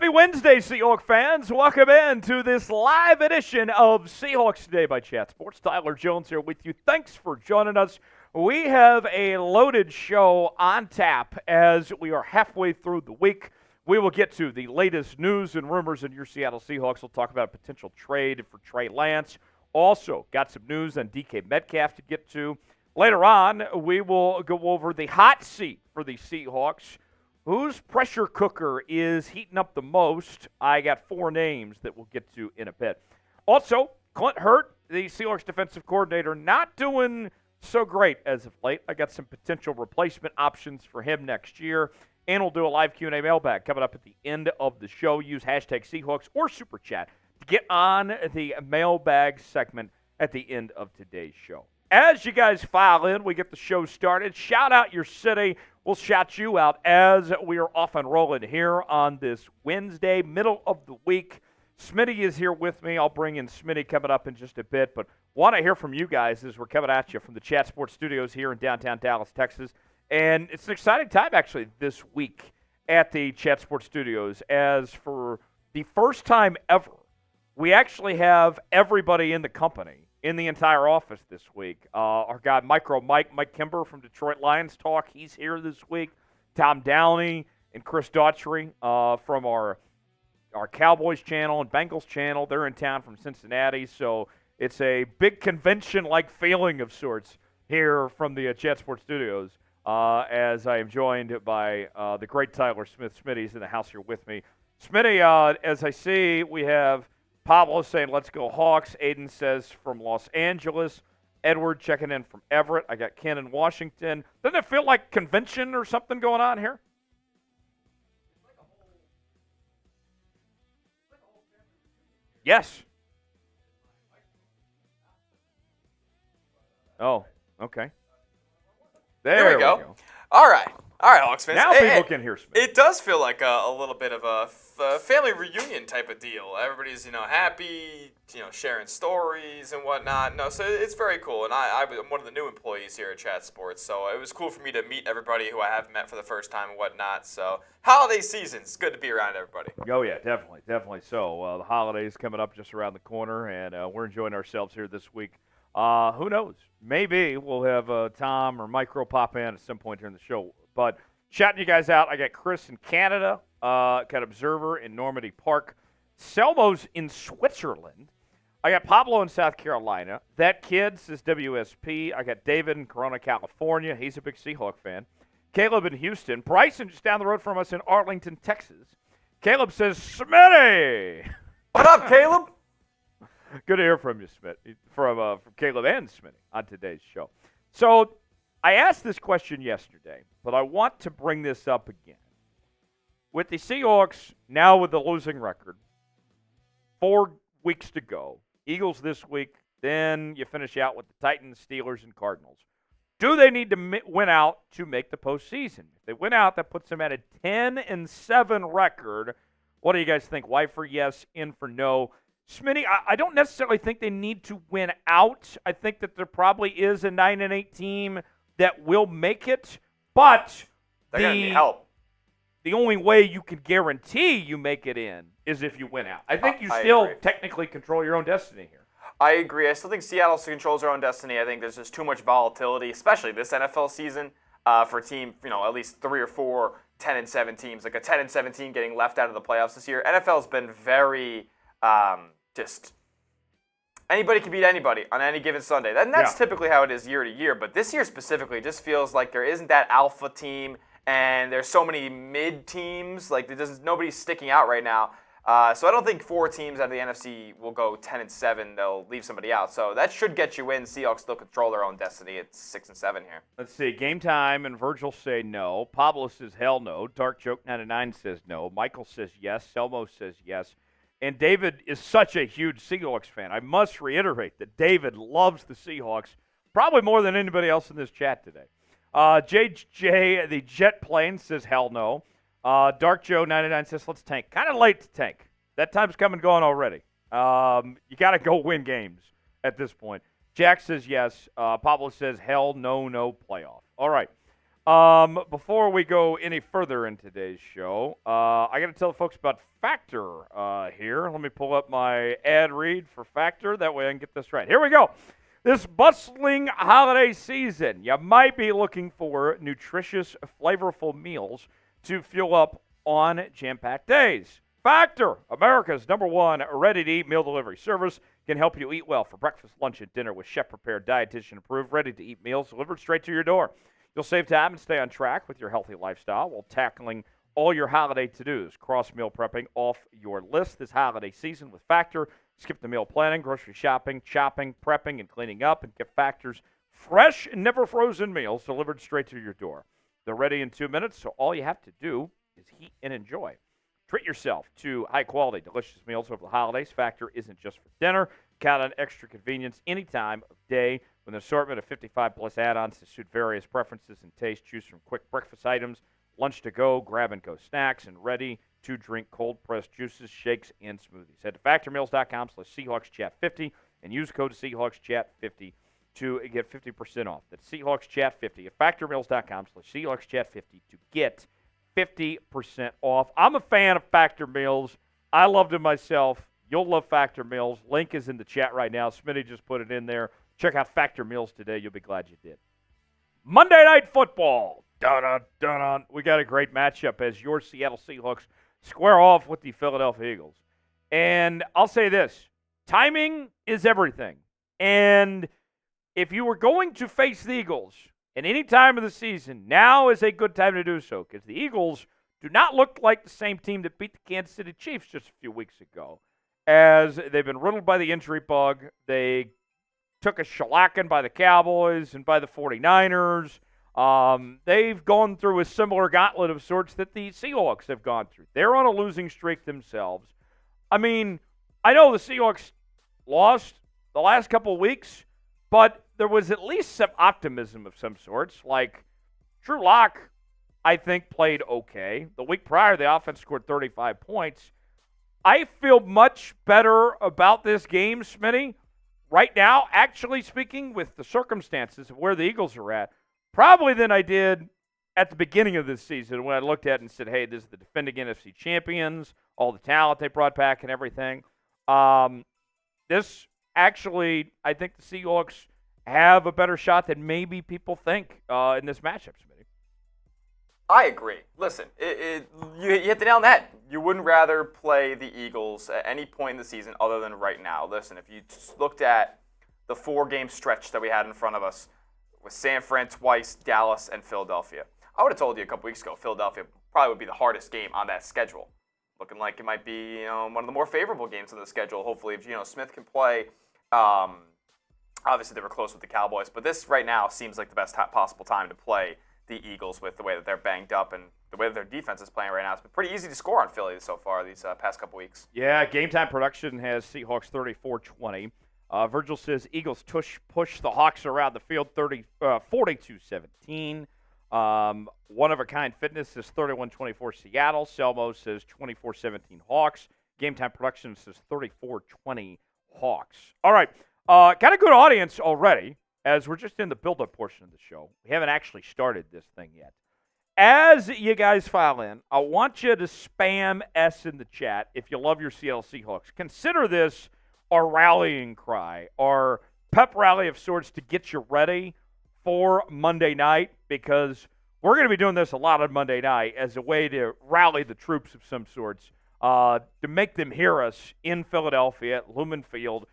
Happy Wednesday, Seahawks fans. Welcome in to this live edition of Seahawks Today by Chat Sports. Tyler Jones here with you. Thanks for joining us. We have a loaded show on tap as we are halfway through the week. We will get to the latest news and rumors in your Seattle Seahawks. We'll talk about a potential trade for Trey Lance. Also, got some news on DK Metcalf to get to. Later on, we will go over the hot seat for the Seahawks. Whose pressure cooker is heating up the most? I got four names that we'll get to in a bit. Also, Clint Hurtt, the Seahawks defensive coordinator, not doing so great as of late. I got some potential replacement options for him next year. And we'll do a live Q&A mailbag coming up at the end of the show. Use hashtag Seahawks or Super Chat to get on the mailbag segment at the end of today's show. As you guys file in, we get the show started. Shout out your city. We'll shout you out as we are off and rolling here on this Wednesday, middle of the week. Smitty is here with me. I'll bring in Smitty coming up in just a bit, but want to hear from you guys as we're coming at you from the Chat Sports Studios here in downtown Dallas, Texas. And it's an exciting time, actually, this week at the Chat Sports Studios, as for the first time ever, we actually have everybody in the company in the entire office this week. Our guy, Mike Kimber from Detroit Lions Talk, he's here this week. Tom Downey and Chris Daughtry from our Cowboys channel and Bengals channel. They're in town from Cincinnati, so it's a big convention-like feeling of sorts here from the Chat Sports Studios as I am joined by the great Tyler Smith. Smitty's in the house here with me. Smitty, as I see, we have Pablo saying, let's go Hawks. Aiden says from Los Angeles. Edward checking in from Everett. I got Ken in Washington. Doesn't it feel like convention or something going on here? Yes. Oh, okay. There we go. All right, Hawks fans. Now people can hear Smith. It does feel like a little bit of a family reunion type of deal. Everybody's happy, sharing stories and whatnot. No, so it's very cool. And I'm one of the new employees here at Chat Sports, so it was cool for me to meet everybody who I haven't met for the first time and whatnot. So holiday season, it's good to be around everybody. Oh yeah, definitely. So the holidays coming up just around the corner, and we're enjoying ourselves here this week. Who knows? Maybe we'll have Tom or Micro pop in at some point during the show. But shouting you guys out, I got Chris in Canada, got Observer in Normandy Park, Selmo's in Switzerland. I got Pablo in South Carolina. That kid says WSP. I got David in Corona, California. He's a big Seahawk fan. Caleb in Houston. Bryson just down the road from us in Arlington, Texas. Caleb says, Smitty! What up, Caleb? Good to hear from you, Smith, from Caleb and Smitty on today's show. So I asked this question yesterday, but I want to bring this up again. With the Seahawks now with the losing record, 4 weeks to go, Eagles this week, then you finish out with the Titans, Steelers, and Cardinals. Do they need to win out to make the postseason? If they win out, that puts them at a 10-7 record. What do you guys think? Y for yes, in for no? Smitty, I don't necessarily think they need to win out. I think that there probably is a 9-8 team that will make it, but they're going to need help. The only way you can guarantee you make it in is if you win out. I think you still technically control your own destiny here. I agree. I still think Seattle controls their own destiny. I think there's just too much volatility, especially this NFL season, for a team, at least 3 or 4 10-7 teams, like a 10-7 team getting left out of the playoffs this year. NFL's been very just anybody can beat anybody on any given Sunday. And that's typically how it is year to year. But this year specifically just feels like there isn't that alpha team, and there's so many mid teams. Like nobody's sticking out right now. So I don't think 4 teams out of the NFC will go 10-7. They'll leave somebody out. So that should get you in. Seahawks still control their own destiny. It's 6-7 here. Let's see. Game time and Virgil say no. Pablo says hell no. Dark Joke 99 says no. Michael says yes. Selmo says yes. And David is such a huge Seahawks fan. I must reiterate that David loves the Seahawks probably more than anybody else in this chat today. JJ, the jet plane, says hell no. Dark Joe 99 says let's tank. Kind of late to tank. That time's come and gone already. You got to go win games at this point. Jack says yes. Pablo says hell no, no playoff. All right. Before we go any further in today's show, I got to tell the folks about Factor here. Let me pull up my ad read for Factor. That way I can get this right. Here we go. This bustling holiday season, you might be looking for nutritious, flavorful meals to fuel up on jam-packed days. Factor, America's #1 ready-to-eat meal delivery service, can help you eat well for breakfast, lunch, and dinner with chef-prepared, dietitian-approved, ready-to-eat meals delivered straight to your door. You'll save time and stay on track with your healthy lifestyle while tackling all your holiday to-dos. Cross meal prepping off your list this holiday season with Factor. Skip the meal planning, grocery shopping, chopping, prepping, and cleaning up, and get Factor's fresh and never frozen meals delivered straight to your door. They're ready in 2 minutes, so all you have to do is heat and enjoy. Treat yourself to high-quality, delicious meals over the holidays. Factor isn't just for dinner. Count on extra convenience any time of day with an assortment of 55-plus add-ons to suit various preferences and tastes. Choose from quick breakfast items, lunch-to-go, grab-and-go snacks, and ready-to-drink cold-pressed juices, shakes, and smoothies. Head to factormeals.com/SeahawksChat50 and use code SeahawksChat50 to get 50% off. That's SeahawksChat50 at factormeals.com/SeahawksChat50 to get 50% off. I'm a fan of Factor Meals. I loved them myself. You'll love Factor Meals. Link is in the chat right now. Smitty just put it in there. Check out Factor Meals today. You'll be glad you did. Monday Night Football. Dun-dun, dun-dun. We got a great matchup as your Seattle Seahawks square off with the Philadelphia Eagles. And I'll say this. Timing is everything. And if you were going to face the Eagles at any time of the season, now is a good time to do so because the Eagles do not look like the same team that beat the Kansas City Chiefs just a few weeks ago, as they've been riddled by the injury bug. They took a shellacking by the Cowboys and by the 49ers. They've gone through a similar gauntlet of sorts that the Seahawks have gone through. They're on a losing streak themselves. I mean, I know the Seahawks lost the last couple of weeks, but there was at least some optimism of some sorts. Like, Drew Lock, I think, played okay. The week prior, the offense scored 35 points. I feel much better about this game, Smitty, right now, actually speaking, with the circumstances of where the Eagles are at, probably than I did at the beginning of this season when I looked at it and said, hey, this is the defending NFC champions, all the talent they brought back and everything. This actually, I think the Seahawks have a better shot than maybe people think in this matchup, Smitty. I agree. Listen, you hit the nail on the head. You wouldn't rather play the Eagles at any point in the season other than right now. Listen, if you just looked at the 4-game stretch that we had in front of us with San Fran twice, Dallas, and Philadelphia, I would have told you a couple weeks ago Philadelphia probably would be the hardest game on that schedule. Looking like it might be one of the more favorable games on the schedule. Hopefully, if Geno Smith can play. Obviously, they were close with the Cowboys, but this right now seems like the best possible time to play the Eagles with the way that they're banged up and the way that their defense is playing right now. It's been pretty easy to score on Philly so far these past couple weeks. Yeah, Game Time Production has Seahawks 34-20. Virgil says Eagles push the Hawks around the field 42-17. One of a Kind Fitness says 31-24 Seattle. Selmo says 24-17 Hawks. Game Time Production says 34-20 Hawks. All right. Got a good audience already, as we're just in the build-up portion of the show. We haven't actually started this thing yet. As you guys file in, I want you to spam S in the chat if you love your Seattle Seahawks. Consider this our rallying cry, our pep rally of sorts to get you ready for Monday night, because we're going to be doing this a lot on Monday night as a way to rally the troops of some sorts, to make them hear us in Philadelphia at Lumen Field.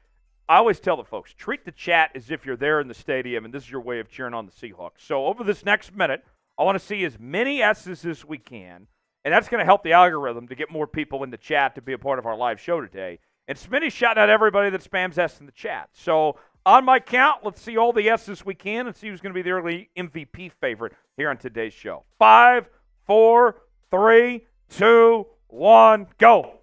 I always tell the folks, treat the chat as if you're there in the stadium, and this is your way of cheering on the Seahawks. So over this next minute, I want to see as many S's as we can, and that's going to help the algorithm to get more people in the chat to be a part of our live show today. And Smitty's shouting out everybody that spams S in the chat. So on my count, let's see all the S's we can and see who's going to be the early MVP favorite here on today's show. 5, 4, 3, 2, 1, go.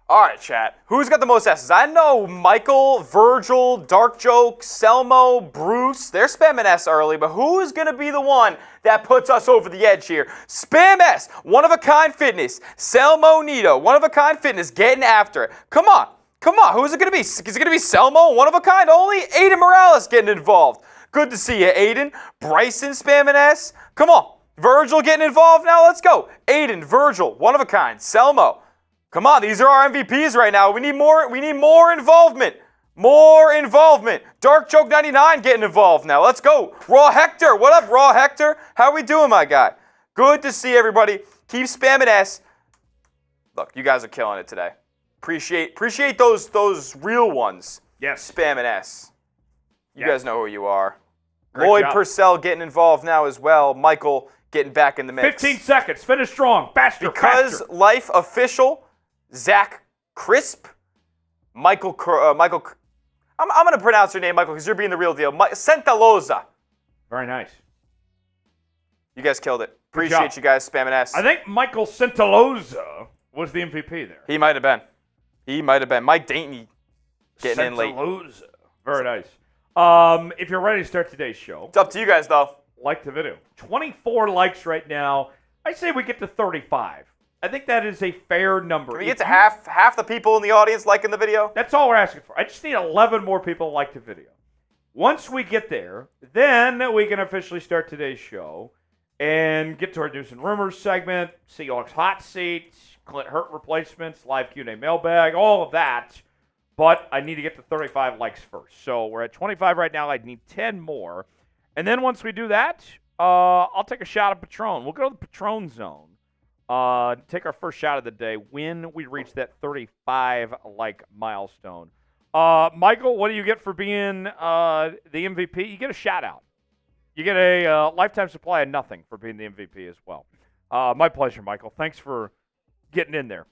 All right, chat. Who's got the most S's? I know Michael, Virgil, Dark Joke, Selmo, Bruce. They're spamming S early, but who's going to be the one that puts us over the edge here? Spam S. One of a Kind Fitness. Selmo Nito. One of a Kind Fitness. Getting after it. Come on. Come on. Who's it going to be? Is it going to be Selmo? One of a Kind only? Aiden Morales getting involved. Good to see you, Aiden. Bryson spamming S. Come on. Virgil getting involved now. Let's go. Aiden, Virgil, one of a kind. Selmo. Come on, these are our MVPs right now. We need more involvement. More involvement. Dark Joke 99 getting involved now. Let's go. Raw Hector. What up, Raw Hector? How we doing, my guy? Good to see everybody. Keep spamming S. Look, you guys are killing it today. Appreciate those real ones. Yes. Spamming S. You guys know who you are. Great Lloyd job. Purcell getting involved now as well. Michael getting back in the mix. 15 seconds. Finish strong. Faster. Because faster. Life Official, Zach Crisp, Michael. I'm going to pronounce your name, Michael, because you're being the real deal. Santaloza. Very nice. You guys killed it. Appreciate you guys spamming S. I think Michael Santaloza was the MVP there. He might have been. Mike Dainty getting in late. Santaloza. Very nice. If you're ready to start today's show, It's up to you guys, though. like the video. 24 likes right now. I say we get to 35. I think that is a fair number. Can we get to half the people in the audience liking the video? That's all we're asking for. I just need 11 more people to like the video. Once we get there, then we can officially start today's show and get to our news and rumors segment, Seahawks hot seat, Clint Hurtt replacements, live Q&A mailbag, all of that. But I need to get to 35 likes first. So we're at 25 right now. I need 10 more. And then once we do that, I'll take a shot of Patron. We'll go to the Patron zone. Take our first shot of the day when we reach that 35 like milestone. Michael, what do you get for being the MVP? You get a shout out. You get a lifetime supply of nothing for being the MVP as well. My pleasure, Michael. Thanks for getting in there.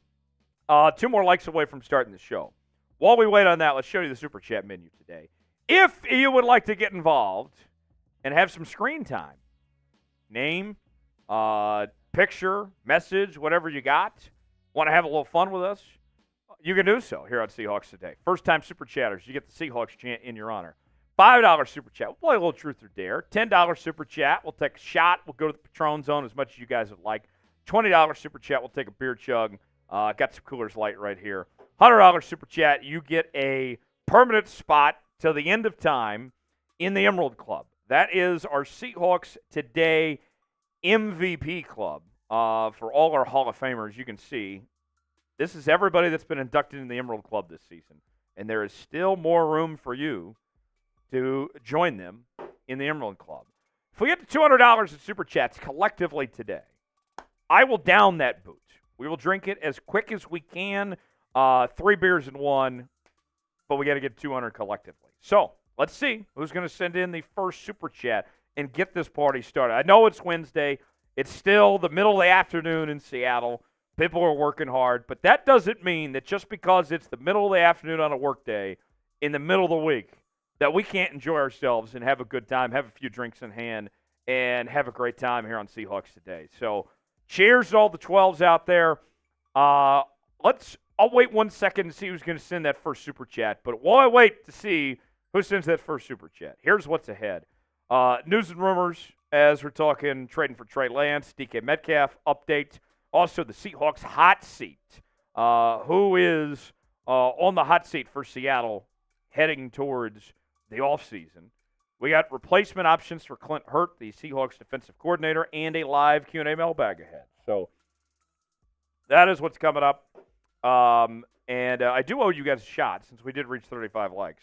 2 more likes away from starting the show. While we wait on that, let's show you the Super Chat menu today. If you would like to get involved and have some screen time, name, picture, message, whatever you got, want to have a little fun with us, you can do so here on Seahawks Today. First-time Super Chatters, you get the Seahawks chant in your honor. $5 Super Chat, we'll play a little Truth or Dare. $10 Super Chat, we'll take a shot. We'll go to the Patron zone as much as you guys would like. $20 Super Chat, we'll take a beer chug. Got some Coolers Light right here. $100 Super Chat, you get a permanent spot till the end of time in the Emerald Club. That is our Seahawks Today MVP Club. For all our Hall of Famers, you can see this is everybody that's been inducted in the Emerald Club this season. And there is still more room for you to join them in the Emerald Club. If we get to $200 in Super Chats collectively today, I will down that boot. We will drink it as quick as we can. 3 beers in one, but we got to get 200 collectively. So let's see who's going to send in the first Super Chat and get this party started. I know it's Wednesday. It's still the middle of the afternoon in Seattle. People are working hard, but that doesn't mean that just because it's the middle of the afternoon on a work day in the middle of the week that we can't enjoy ourselves and have a good time, have a few drinks in hand, and have a great time here on Seahawks Today. So cheers to all the 12s out there. I'll wait 1 second to see who's going to send that first Super Chat. But while I wait to see who sends that first Super Chat, here's what's ahead. News and rumors, as we're talking trading for Trey Lance, DK Metcalf update. Also, the Seahawks hot seat. Who is on the hot seat for Seattle heading towards the offseason? We got replacement options for Clint Hurtt, the Seahawks defensive coordinator, and a live Q&A mailbag ahead. So that is what's coming up. And I do owe you guys a shot since we did reach 35 likes.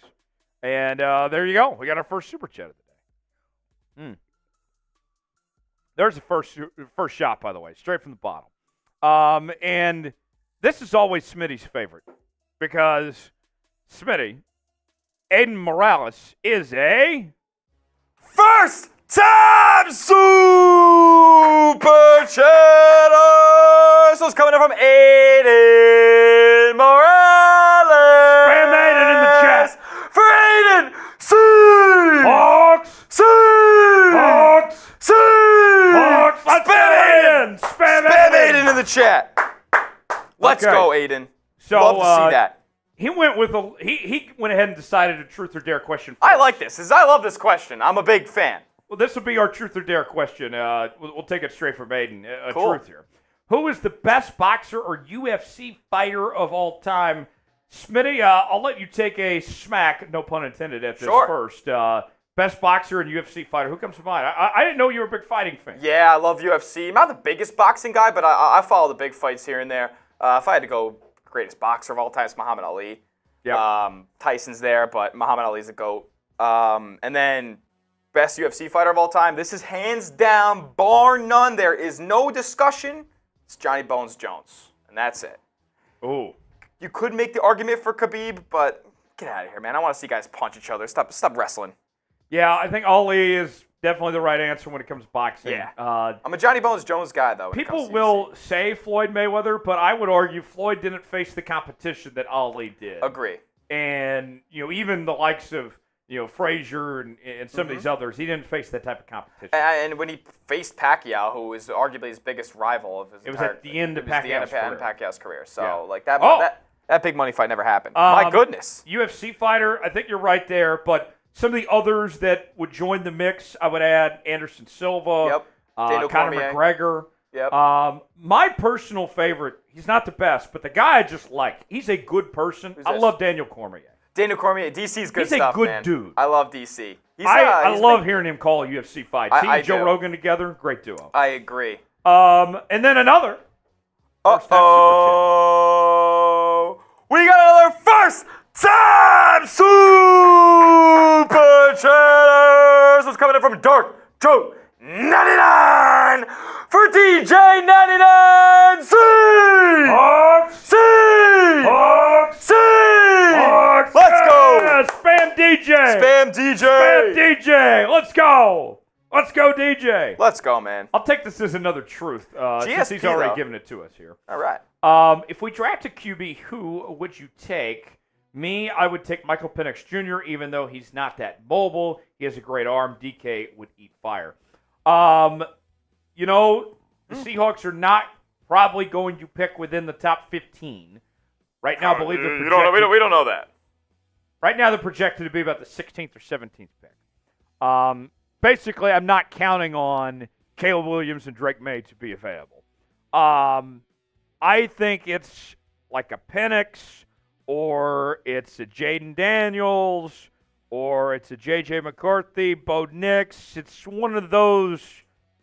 And there you go. We got our first Super Chat of the day. There's the first shot, by the way, straight from the bottle. And this is always Smitty's favorite because Smitty, Aiden Morales, is a First time Super Chatter! So it's coming in from Aiden Morales. Spam Aiden in the chat. For Aiden, Hawks! Hawks! Hawks! Spam Aiden! Spam Aiden in the chat. Let's Okay. go, Aiden. So, Love to see that. He went with he went ahead and decided a truth or dare question. I first. like this. I love this question. I'm a big fan. Well, this will be our truth or dare question. We'll take it straight from Aiden. Cool. Truth here. Who is the best boxer or UFC fighter of all time? Smitty, I'll let you take a smack, no pun intended, at this Sure. first. best boxer and UFC fighter. Who comes to mind? I didn't know you were a big fighting fan. Yeah, I love UFC. I'm not the biggest boxing guy, but I follow the big fights here and there. If I had to go, greatest boxer of all time is Muhammad Ali. Yep. Tyson's there, but Muhammad Ali's a GOAT. And then best UFC fighter of all time. This is hands down, bar none. There is no discussion. It's Johnny Bones Jones, and that's it. Ooh. You could make the argument for Khabib, but get out of here, man. I want to see guys punch each other. Stop wrestling. Yeah, I think Ali is definitely the right answer when it comes to boxing. Yeah. I'm a Johnny Bones Jones guy, though. People will say Floyd Mayweather, but I would argue Floyd didn't face the competition that Ali did. Agree. And, even the likes of, Frazier and some of these others, he didn't face that type of competition. And when he faced Pacquiao, who is arguably his biggest rival of his it was at the end of Pacquiao's career. So, yeah. that big money fight never happened. My goodness. UFC fighter, I think you're right there, but some of the others that would join the mix, I would add Anderson Silva, Conor McGregor. Yep. My personal favorite, he's not the best, but the guy I just like. He's a good person. I love Daniel Cormier. Daniel Cormier, DC's good stuff, man. He's a good dude. I love DC. I love hearing him call UFC fights. He and Joe Rogan together, great duo. I agree. And then another. Uh-oh. We got another first time Super Chatters. It's coming in from Dark Joe 99 for DJ 99C. Hawks. Let's go. Yeah, spam DJ. Spam DJ. Spam DJ. Let's go. Let's go, DJ. Let's go, man. I'll take this as another truth since he's already given it to us here. All right. If we draft a QB, who would you take? Me, I would take Michael Penix Jr., even though he's not that mobile. He has a great arm. DK would eat fire. The Seahawks are not probably going to pick within the top 15. Right now, I believe they're projected. We don't know that. Right now, they're projected to be about the 16th or 17th pick. Basically, I'm not counting on Caleb Williams and Drake May to be available. I think it's like a Penix, or it's a Jaden Daniels, or it's a J.J. McCarthy, Bo Nix. It's one of those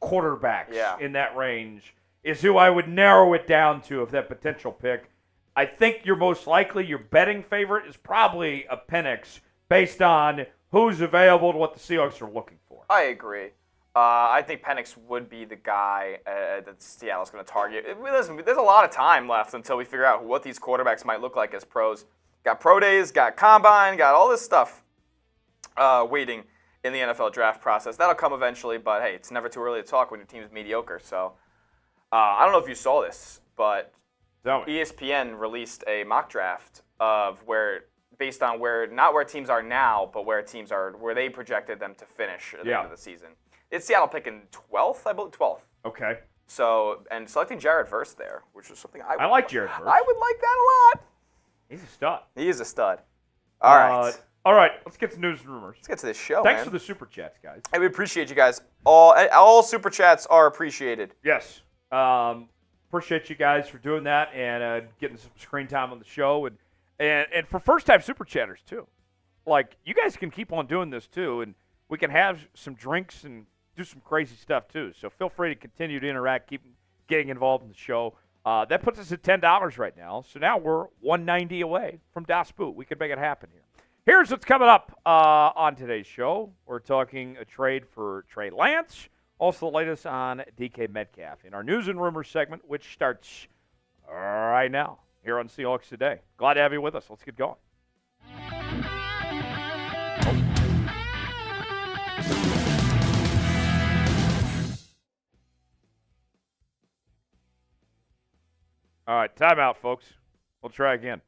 quarterbacks in that range is who I would narrow it down to of that potential pick. I think your betting favorite is probably a Penix based on who's available to what the Seahawks are looking for. I agree. I think Penix would be the guy that Seattle's going to target. Listen, there's a lot of time left until we figure out what these quarterbacks might look like as pros. Got pro days, got combine, got all this stuff waiting in the NFL draft process. That'll come eventually, but hey, it's never too early to talk when your team's mediocre. So I don't know if you saw this, but ESPN released a mock draft of based on not where teams are now, but where teams are, where they projected them to finish at the end of the season. It's Seattle picking 12th, I believe, 12th. Okay. So, and selecting Jerod first there, which is something I like Jerod first. I would like that a lot. He's a stud. He is a stud. All right. All right, let's get to news and rumors. Let's get to this show, Thanks for the super chats, guys. We appreciate you guys. All super chats are appreciated. Yes. Appreciate you guys for doing that and getting some screen time on the show. And for first-time super chatters, too. Like, you guys can keep on doing this, too, and we can have some drinks and do some crazy stuff, too. So feel free to continue to interact, keep getting involved in the show. That puts us at $10 right now. So now we're $190 away from Das Boot. We could make it happen here. Here's what's coming up on today's show. We're talking a trade for Trey Lance. Also the latest on DK Metcalf in our news and rumors segment, which starts right now here on Seahawks Today. Glad to have you with us. Let's get going. All right, timeout, folks. We'll try again.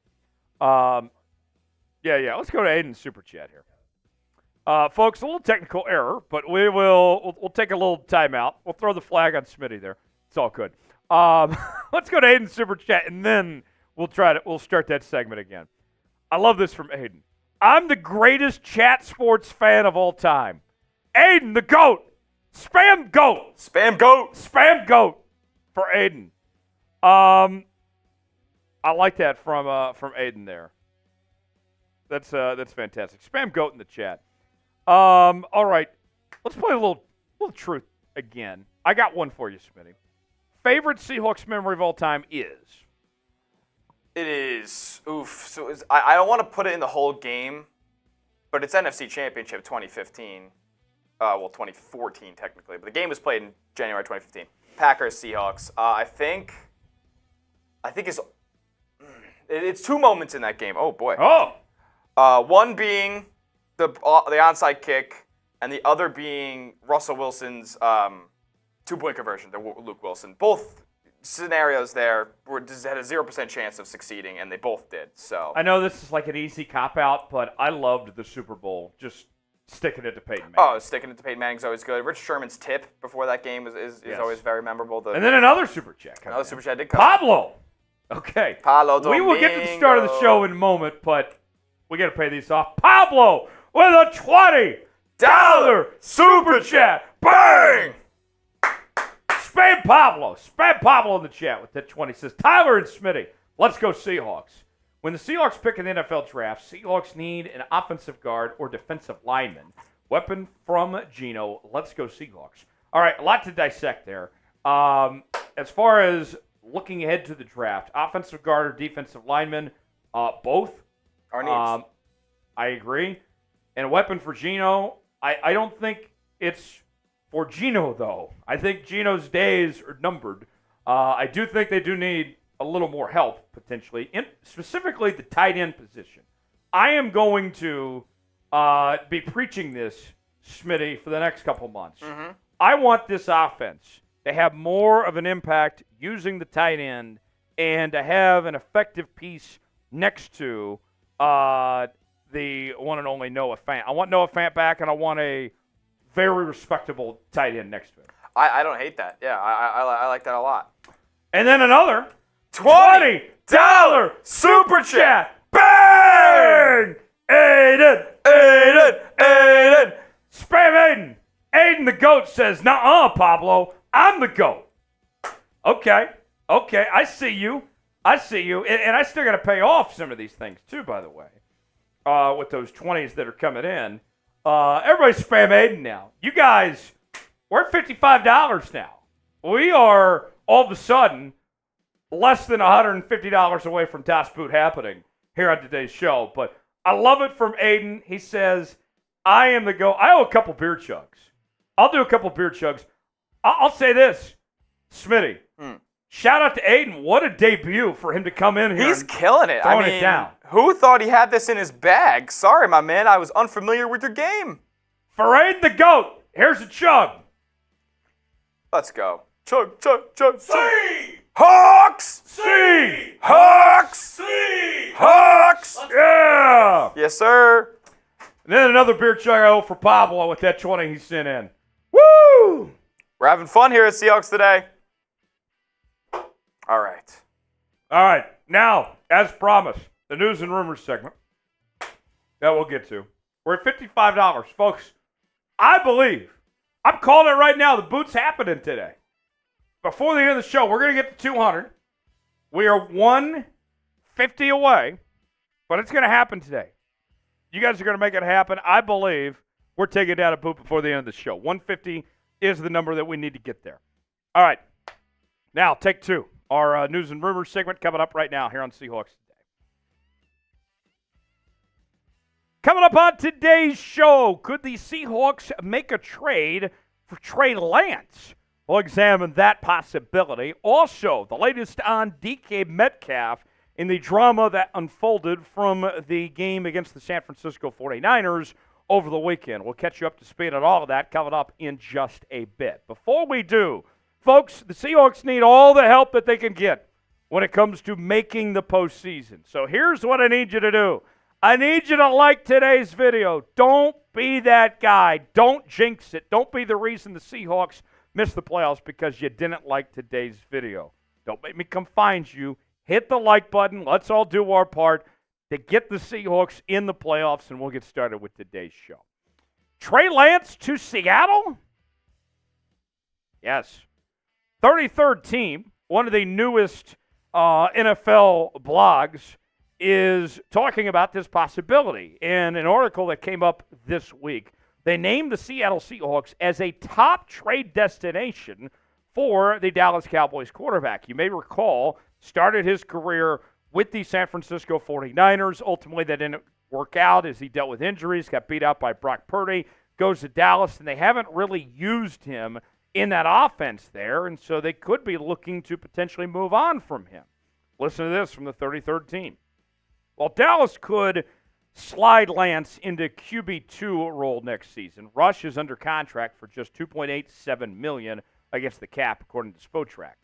Let's go to Aiden's super chat here. Folks, a little technical error, but we'll take a little timeout. We'll throw the flag on Smitty there. It's all good. Let's go to Aiden's super chat, and then we'll start that segment again. I love this from Aiden. I'm the greatest chat sports fan of all time. Aiden, the GOAT. Spam GOAT. Spam GOAT. Spam GOAT for Aiden. I like that from Aiden there. That's fantastic. Spam GOAT in the chat. All right. Let's play a little truth again. I got one for you, Smitty. Favorite Seahawks memory of all time is? It is. Oof. So I don't want to put it in the whole game, but it's NFC Championship 2015. 2014 technically, but the game was played in January 2015. Packers Seahawks. I think it's two moments in that game. Oh boy. Oh. One being the onside kick, and the other being Russell Wilson's 2-point conversion to Luke Wilson. Both scenarios there had a 0% chance of succeeding, and they both did. So I know this is like an easy cop-out, but I loved the Super Bowl. Just sticking it to Peyton Manning. Oh, sticking it to Peyton Manning is always good. Rich Sherman's tip before that game is Yes. always very memorable. And then another Super Chat. Another Super Chat did come. Pablo. Okay. Pablo We will get to the start of the show in a moment, but we got to pay these off. Pablo with a $20 Super Chat. Bang! Spam Pablo in the chat with that 20. Says, Tyler and Smitty, let's go Seahawks. When the Seahawks pick in the NFL draft, Seahawks need an offensive guard or defensive lineman. Weapon from Geno. Let's go Seahawks. All right, a lot to dissect there. As far as looking ahead to the draft, offensive guard or defensive lineman, both. Our needs. I agree. And a weapon for Geno, I don't think it's for Geno, though. I think Geno's days are numbered. I do think they do need a little more help, potentially, specifically the tight end position. I am going to be preaching this, Smitty, for the next couple months. Mm-hmm. I want this offense to have more of an impact using the tight end and to have an effective piece next to the one and only Noah Fant. I want Noah Fant back, and I want a very respectable tight end next to him. I don't hate that. Yeah, I like that a lot. And then another $20 Super Chat. Bang! Aiden! Spam Aiden the GOAT says, nuh-uh, Pablo. I'm the GOAT. Okay. I see you. And I still got to pay off some of these things, too, by the way, with those 20s that are coming in. Everybody spam Aiden now. You guys, we're at $55 now. We are, all of a sudden, less than $150 away from Das Boot happening here on today's show. But I love it from Aiden. He says, I am the GOAT. I owe a couple beer chugs. I'll do a couple beer chugs. I'll say this, Smitty. Shout out to Aiden. What a debut for him to come in here. He's killing it. Throwing it down. Who thought he had this in his bag? Sorry, my man. I was unfamiliar with your game. For Aiden the GOAT, here's a chug. Let's go. Chug. See! Hawks! See! Hawks! See! Hawks! Yeah! Yes, sir. And then another beer chug I owe for Pablo with that 20 he sent in. Woo! We're having fun here at Seahawks today. All right. Now, as promised, the news and rumors segment that we'll get to. We're at $55. Folks, I believe, I'm calling it right now, the boot's happening today. Before the end of the show, we're going to get to 200. We are 150 away, but it's going to happen today. You guys are going to make it happen. I believe we're taking down a boot before the end of the show. 150 is the number that we need to get there. All right. Now, take two. Our news and rumors segment coming up right now here on Seahawks Today. Coming up on today's show, could the Seahawks make a trade for Trey Lance? We'll examine that possibility. Also, the latest on DK Metcalf in the drama that unfolded from the game against the San Francisco 49ers over the weekend. We'll catch you up to speed on all of that coming up in just a bit. Before we do, folks, the Seahawks need all the help that they can get when it comes to making the postseason. So here's what I need you to do. I need you to like today's video. Don't be that guy. Don't jinx it. Don't be the reason the Seahawks missed the playoffs because you didn't like today's video. Don't make me come find you. Hit the like button. Let's all do our part to get the Seahawks in the playoffs, and we'll get started with today's show. Trey Lance to Seattle? Yes. 33rd team, one of the newest NFL blogs, is talking about this possibility. In an article that came up this week, they named the Seattle Seahawks as a top trade destination for the Dallas Cowboys quarterback. You may recall, started his career with the San Francisco 49ers. Ultimately, that didn't work out as he dealt with injuries, got beat out by Brock Purdy, goes to Dallas, and they haven't really used him in that offense there, and so they could be looking to potentially move on from him. Listen to this from the 33rd team. While Dallas could slide Lance into QB2 role next season, Rush is under contract for just $2.87 million against the cap, according to Spotrac.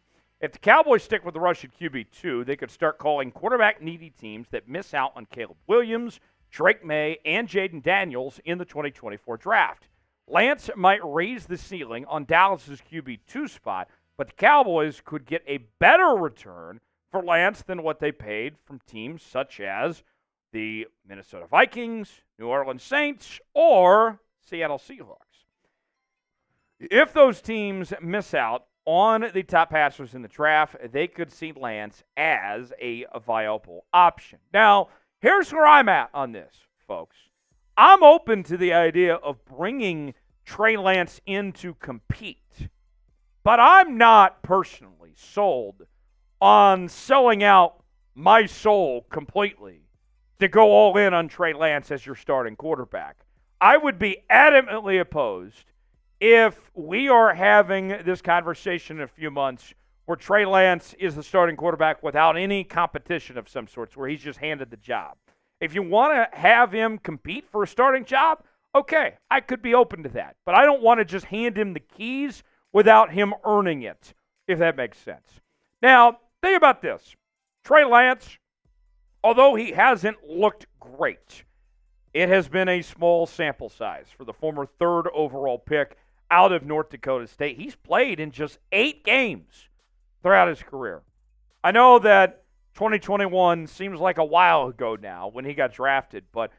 If the Cowboys stick with the Rush at QB2, they could start calling quarterback-needy teams that miss out on Caleb Williams, Drake May, and Jaden Daniels in the 2024 draft. Lance might raise the ceiling on Dallas's QB2 spot, but the Cowboys could get a better return for Lance than what they paid from teams such as the Minnesota Vikings, New Orleans Saints, or Seattle Seahawks. If those teams miss out on the top passers in the draft, they could see Lance as a viable option. Now, here's where I'm at on this, folks. I'm open to the idea of bringing Trey Lance in to compete, but I'm not personally sold on selling out my soul completely to go all in on Trey Lance as your starting quarterback. I would be adamantly opposed if we are having this conversation in a few months where Trey Lance is the starting quarterback without any competition of some sorts, where he's just handed the job. If you want to have him compete for a starting job, okay, I could be open to that. But I don't want to just hand him the keys without him earning it, if that makes sense. Now, think about this. Trey Lance, although he hasn't looked great, it has been a small sample size for the former third overall pick out of North Dakota State. He's played in just 8 games throughout his career. I know that 2021 seems like a while ago now when he got drafted, but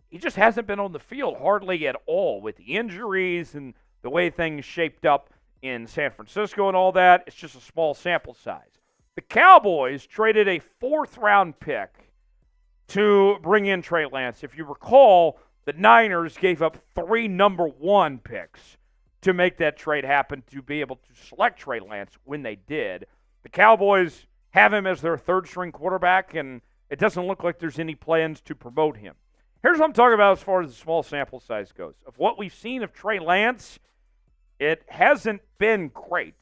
he just hasn't been on the field hardly at all with the injuries and the way things shaped up in San Francisco and all that. It's just a small sample size. The Cowboys traded a 4th-round pick to bring in Trey Lance. If you recall, the Niners gave up 3 number 1 picks to make that trade happen, to be able to select Trey Lance when they did. The Cowboys have him as their 3rd-string quarterback, and it doesn't look like there's any plans to promote him. Here's what I'm talking about as far as the small sample size goes. Of what we've seen of Trey Lance, it hasn't been great.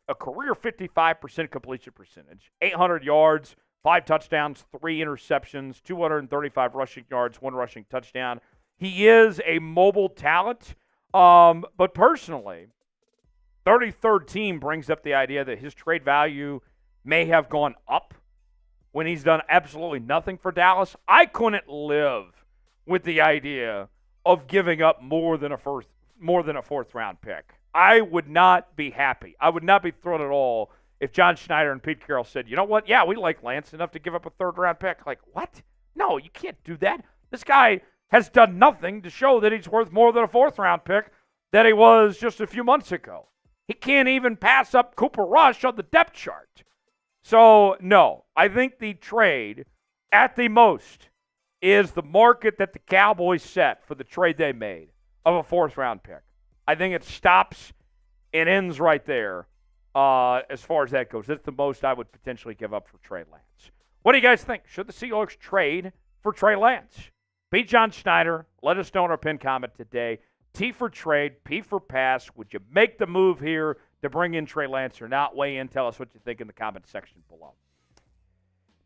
A career 55% completion percentage, 800 yards, 5 touchdowns, 3 interceptions, 235 rushing yards, 1 rushing touchdown. He is a mobile talent, but personally, 33rd team brings up the idea that his trade value may have gone up when he's done absolutely nothing for Dallas. I couldn't live with the idea of giving up more than a 4th-round pick. I would not be happy. I would not be thrilled at all if John Schneider and Pete Carroll said, you know what, yeah, we like Lance enough to give up a 3rd-round pick. Like, what? No, you can't do that. This guy has done nothing to show that he's worth more than a 4th-round pick that he was just a few months ago. He can't even pass up Cooper Rush on the depth chart. So, no, I think the trade, at the most, is the market that the Cowboys set for the trade they made of a 4th-round pick. I think it stops and ends right there as far as that goes. That's the most I would potentially give up for Trey Lance. What do you guys think? Should the Seahawks trade for Trey Lance? Beat John Schneider. Let us know in our pinned comment today. T for trade, P for pass. Would you make the move here to bring in Trey Lance or not? Weigh in. Tell us what you think in the comment section below.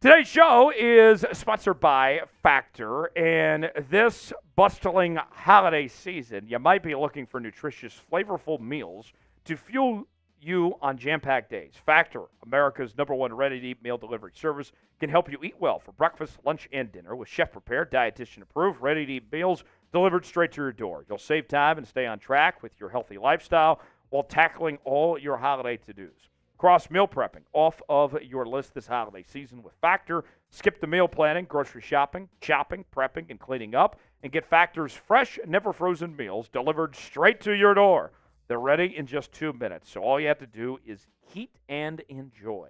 Today's show is sponsored by Factor, and this bustling holiday season, you might be looking for nutritious, flavorful meals to fuel you on jam-packed days. Factor, America's #1 ready-to-eat meal delivery service, can help you eat well for breakfast, lunch, and dinner with chef-prepared, dietitian-approved, ready-to-eat meals delivered straight to your door. You'll save time and stay on track with your healthy lifestyle while tackling all your holiday to-dos. Cross meal prepping off of your list this holiday season with Factor. Skip the meal planning, grocery shopping, chopping, prepping, and cleaning up, and get Factor's fresh, never frozen meals delivered straight to your door. They're ready in just 2 minutes, so all you have to do is heat and enjoy.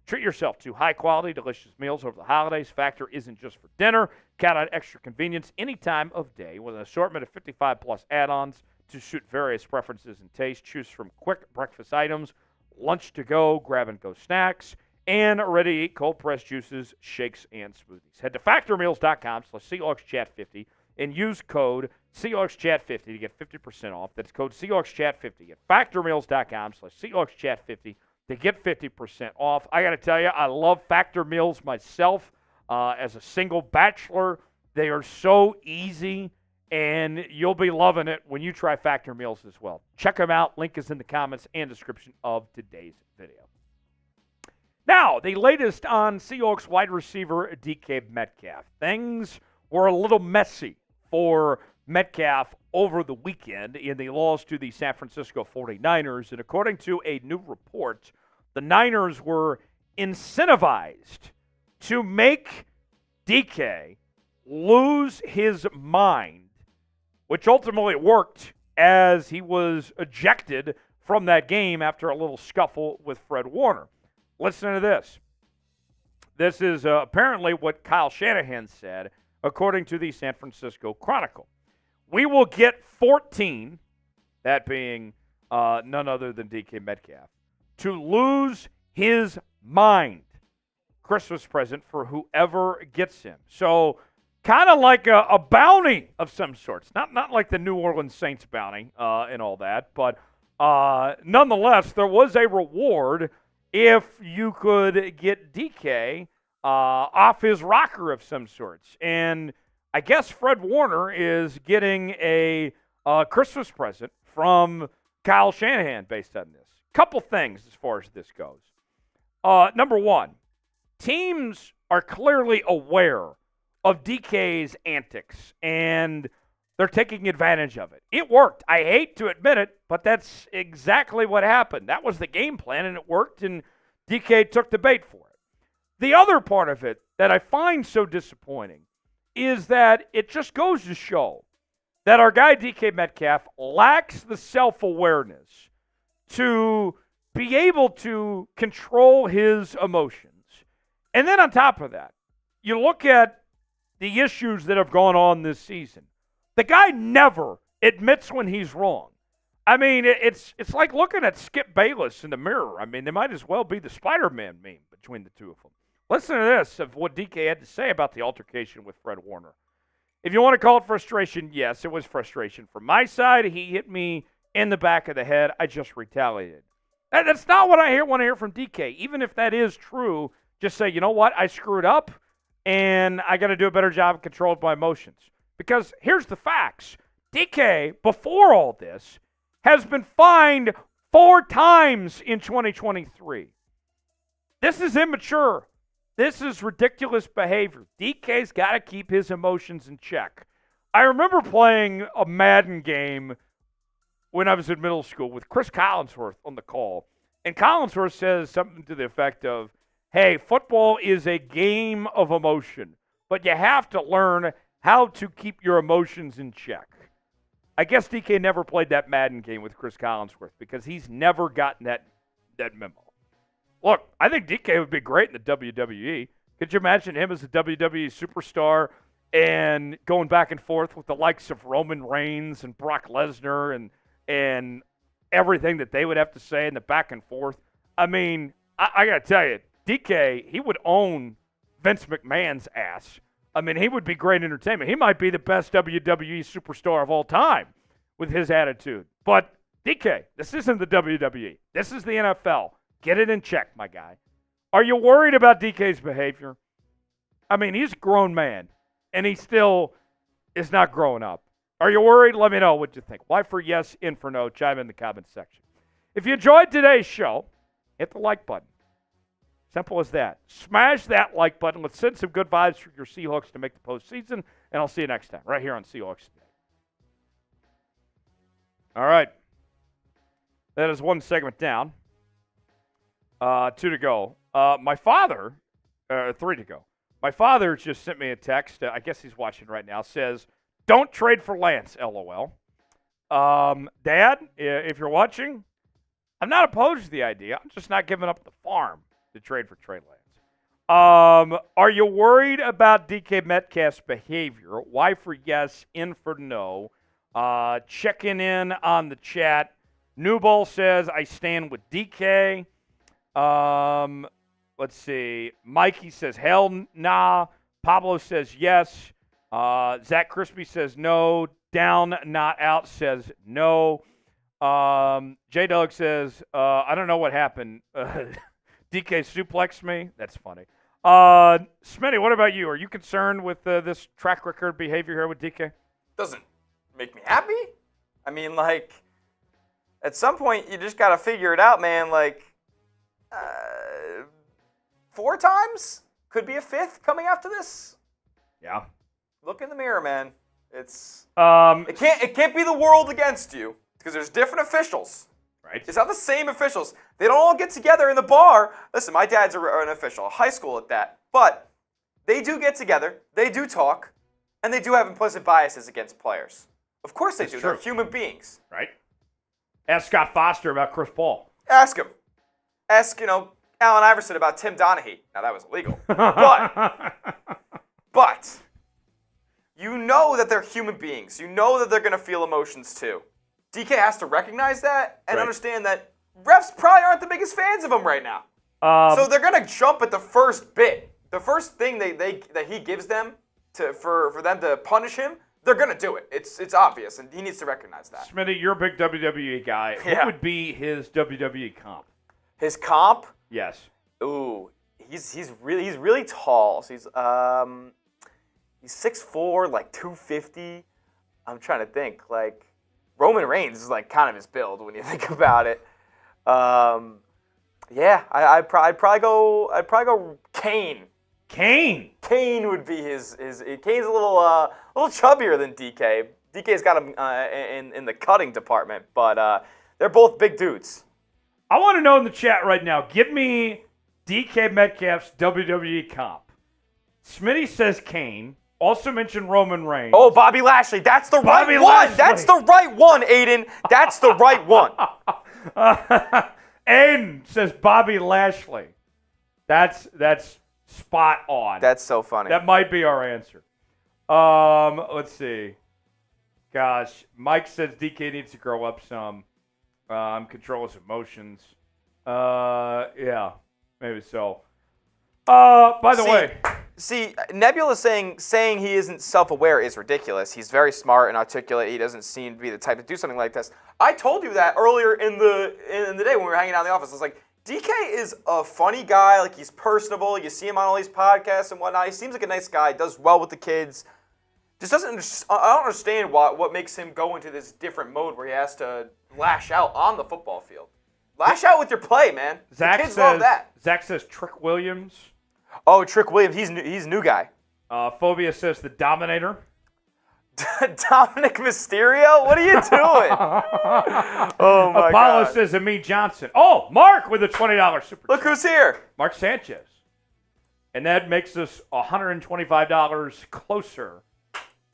Treat yourself to high-quality, delicious meals over the holidays. Factor isn't just for dinner. Count on extra convenience any time of day with an assortment of 55-plus add-ons to suit various preferences and tastes. Choose from quick breakfast items, lunch-to-go, grab-and-go snacks, and ready-to-eat cold-pressed juices, shakes, and smoothies. Head to factormeals.com/SeahawksChat50 and use code SeahawksChat50 to get 50% off. That's code SeahawksChat50 at factormeals.com/SeahawksChat50 to get 50% off. I got to tell you, I love Factor Meals myself. As a single bachelor, they are so easy, and you'll be loving it when you try Factor Meals as well. Check them out. Link is in the comments and description of today's video. Now, the latest on Seahawks wide receiver DK Metcalf. Things were a little messy for Metcalf over the weekend in the loss to the San Francisco 49ers. And according to a new report, the Niners were incentivized to make DK lose his mind, which ultimately worked as he was ejected from that game after a little scuffle with Fred Warner. Listen to this. This is apparently what Kyle Shanahan said, according to the San Francisco Chronicle. We will get 14, that being none other than DK Metcalf, to lose his mind. Christmas present for whoever gets him. So kind of like a bounty of some sorts. Not like the New Orleans Saints bounty and all that, but nonetheless, there was a reward if you could get DK off his rocker of some sorts. And I guess Fred Warner is getting a Christmas present from Kyle Shanahan based on this. Couple things as far as this goes. Number one, teams are clearly aware of DK's antics, and they're taking advantage of it. It worked. I hate to admit it, but that's exactly what happened. That was the game plan, and it worked, and DK took the bait for it. The other part of it that I find so disappointing is that it just goes to show that our guy DK Metcalf lacks the self-awareness to be able to control his emotions. And then on top of that, you look at the issues that have gone on this season. The guy never admits when he's wrong. I mean, it's like looking at Skip Bayless in the mirror. I mean, they might as well be the Spider-Man meme between the two of them. Listen to this of what DK had to say about the altercation with Fred Warner. If you want to call it frustration, yes, it was frustration. From my side, he hit me in the back of the head. I just retaliated. That's not what I want to hear from DK. Even if that is true, just say, you know what, I screwed up, and I got to do a better job of controlling my emotions. Because here's the facts. DK, before all this, has been fined 4 times in 2023. This is immature. This is ridiculous behavior. DK's got to keep his emotions in check. I remember playing a Madden game when I was in middle school with Chris Collinsworth on the call. And Collinsworth says something to the effect of, hey, football is a game of emotion, but you have to learn how to keep your emotions in check. I guess DK never played that Madden game with Chris Collinsworth because he's never gotten that memo. Look, I think DK would be great in the WWE. Could you imagine him as a WWE superstar and going back and forth with the likes of Roman Reigns and Brock Lesnar and everything that they would have to say in the back and forth? I mean, I got to tell you, DK, he would own Vince McMahon's ass. I mean, he would be great entertainment. He might be the best WWE superstar of all time with his attitude. But DK, this isn't the WWE. This is the NFL. Get it in check, my guy. Are you worried about DK's behavior? I mean, he's a grown man, and he still is not growing up. Are you worried? Let me know what you think. Y for yes, in for no. Chime in the comments section. If you enjoyed today's show, hit the like button. Simple as that. Smash that like button. Let's send some good vibes for your Seahawks to make the postseason, and I'll see you next time right here on Seahawks Today. All right. That is one segment down. 2 to go. My father, 3 to go. My father just sent me a text. I guess he's watching right now. Says, don't trade for Lance, LOL. Dad, if you're watching, I'm not opposed to the idea. I'm just not giving up the farm to trade for Trey Lance. Are you worried about DK Metcalf's behavior? Y for yes, N for no. Checking in on the chat. Newball says, I stand with DK. Let's see. Mikey says, hell nah. Pablo says yes. Zach Crispy says no. Down, not out says no. J-Dog says, I don't know what happened. DK suplexed me. That's funny. Smitty, what about you? Are you concerned with this track record behavior here with DK? Doesn't make me happy. I mean, like, at some point, you just got to figure it out, man. Like, 4 times? Could be a 5th coming after this. Yeah. Look in the mirror, man. It can't be the world against you because there's different officials. Right. It's not the same officials. They don't all get together in the bar. Listen, my dad's an official, a high school at that. But they do get together, they do talk, and they do have implicit biases against players. Of course they do. True. They're human beings. Right. Ask Scott Foster about Chris Paul. Ask him. Ask, Allen Iverson about Tim Donaghy. Now, that was illegal. But you know that they're human beings. You know that they're going to feel emotions too. DK has to recognize that and understand that refs probably aren't the biggest fans of him right now. So they're going to jump at the first bit. The first thing that he gives them for them to punish him, they're going to do it. It's obvious, and he needs to recognize that. Smitty, you're a big WWE guy. Yeah. Who would be his WWE comp? His comp? Yes. Ooh, he's really tall. So he's 6'4", like 250. I'm trying to think. Like, Roman Reigns is like kind of his build when you think about it. Yeah, I'd probably go Kane. Kane would be his. Kane's a little chubbier than DK. DK's got him in the cutting department, but they're both big dudes. I want to know in the chat right now. Give me DK Metcalf's WWE comp. Smitty says Kane. Also mentioned Roman Reigns. Oh, Bobby Lashley. That's the right one. That's the right one, Aiden. That's the right one. Aiden says Bobby Lashley. That's spot on. That's so funny. That might be our answer. Let's see. Gosh, Mike says DK needs to grow up some. Control his emotions. Yeah, maybe so. By the way. See, Nebula saying he isn't self-aware is ridiculous. He's very smart and articulate. He doesn't seem to be the type to do something like this. I told you that earlier in the day when we were hanging out in the office. I was like, DK is a funny guy. Like, he's personable. You see him on all these podcasts and whatnot. He seems like a nice guy. Does well with the kids. Just doesn't. I don't understand what makes him go into this different mode where he has to lash out on the football field. Lash out with your play, man. The kids love that. Zach says Trick Williams. Oh, Trick Williams. He's a new guy. Phobia says the Dominator. Dominic Mysterio? What are you doing? Oh, my Apollo God. says Amie Johnson. Oh, Mark with a $20 super Look chat. who's here. Mark Sanchez. And that makes us $125 closer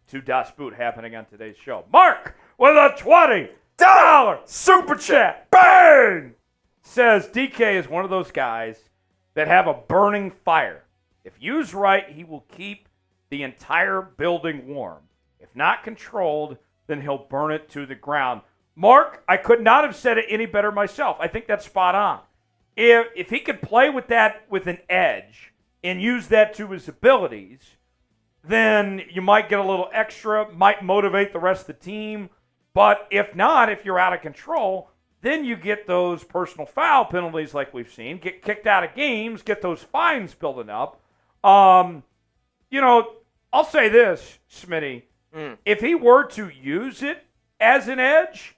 to Das Boot happening on today's show. Mark with a $20 super chat. Bang! Says DK is one of those guys that have a burning fire. If used right, he will keep the entire building warm. If not controlled, then he'll burn it to the ground. Mark, I could not have said it any better myself. I think that's spot on. If he could play with that with an edge and use that to his abilities, then you might get a little extra, might motivate the rest of the team. But if not, if you're out of control, then you get those personal foul penalties like we've seen, get kicked out of games, get those fines building up. I'll say this, Smitty. If he were to use it as an edge,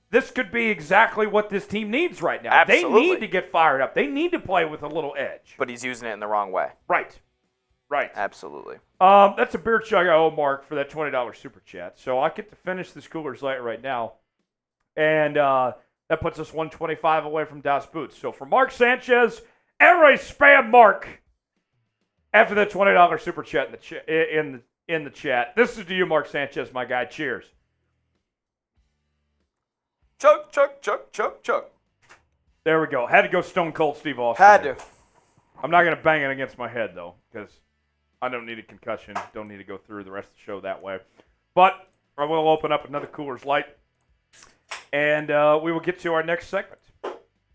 this could be exactly what this team needs right now. Absolutely. They need to get fired up. They need to play with a little edge. But he's using it in the wrong way. Right. Absolutely. That's a beer chug I owe Mark for that $20 super chat. So I get to finish this Coolers Light right now. And that puts us 125 away from Das Boots. So for Mark Sanchez, everybody spam Mark after that $20 super chat in the chat. This is to you, Mark Sanchez, my guy. Cheers. Chug, chug, chug, chug, chug. There we go. Had to go Stone Cold Steve Austin. Had to. I'm not going to bang it against my head, though, because I don't need a concussion. Don't need to go through the rest of the show that way. But I will open up another Coors Light, and we will get to our next segment.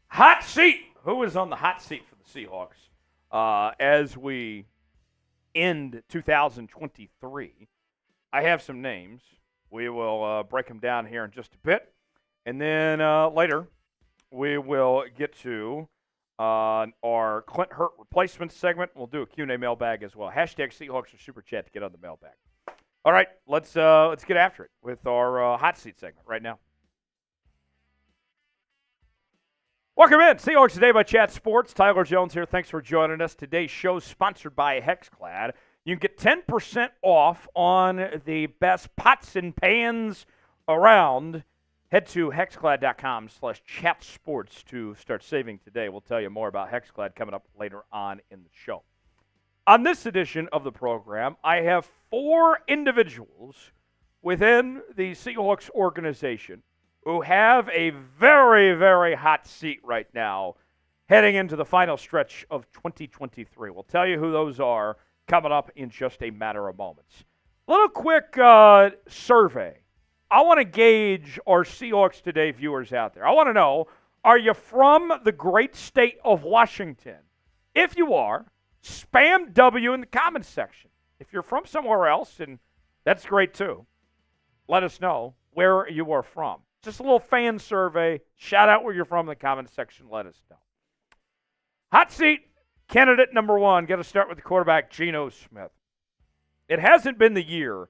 Hot seat. Who is on the hot seat for the Seahawks as we end 2023? I have some names. We will break them down here in just a bit. And then later, we will get to our Clint Hurtt replacement segment. We'll do a Q&A mailbag as well. Hashtag Seahawks or Super Chat to get on the mailbag. All right, let's get after it with our hot seat segment right now. Welcome in. Seahawks Today by Chat Sports. Tyler Jones here. Thanks for joining us. Today's show is sponsored by Hexclad. You can get 10% off on the best pots and pans around. Head to hexclad.com/chatsports to start saving today. We'll tell you more about Hexclad coming up later on in the show. On this edition of the program, I have 4 individuals within the Seahawks organization who have a very, very hot seat right now heading into the final stretch of 2023. We'll tell you who those are coming up in just a matter of moments. A little quick survey. I want to gauge our Seahawks Today viewers out there. I want to know, are you from the great state of Washington? If you are, spam W in the comments section. If you're from somewhere else, and that's great too, let us know where you are from. Just a little fan survey. Shout out where you're from in the comments section. Let us know. Hot seat, candidate number 1. Got to start with the quarterback, Geno Smith. It hasn't been the year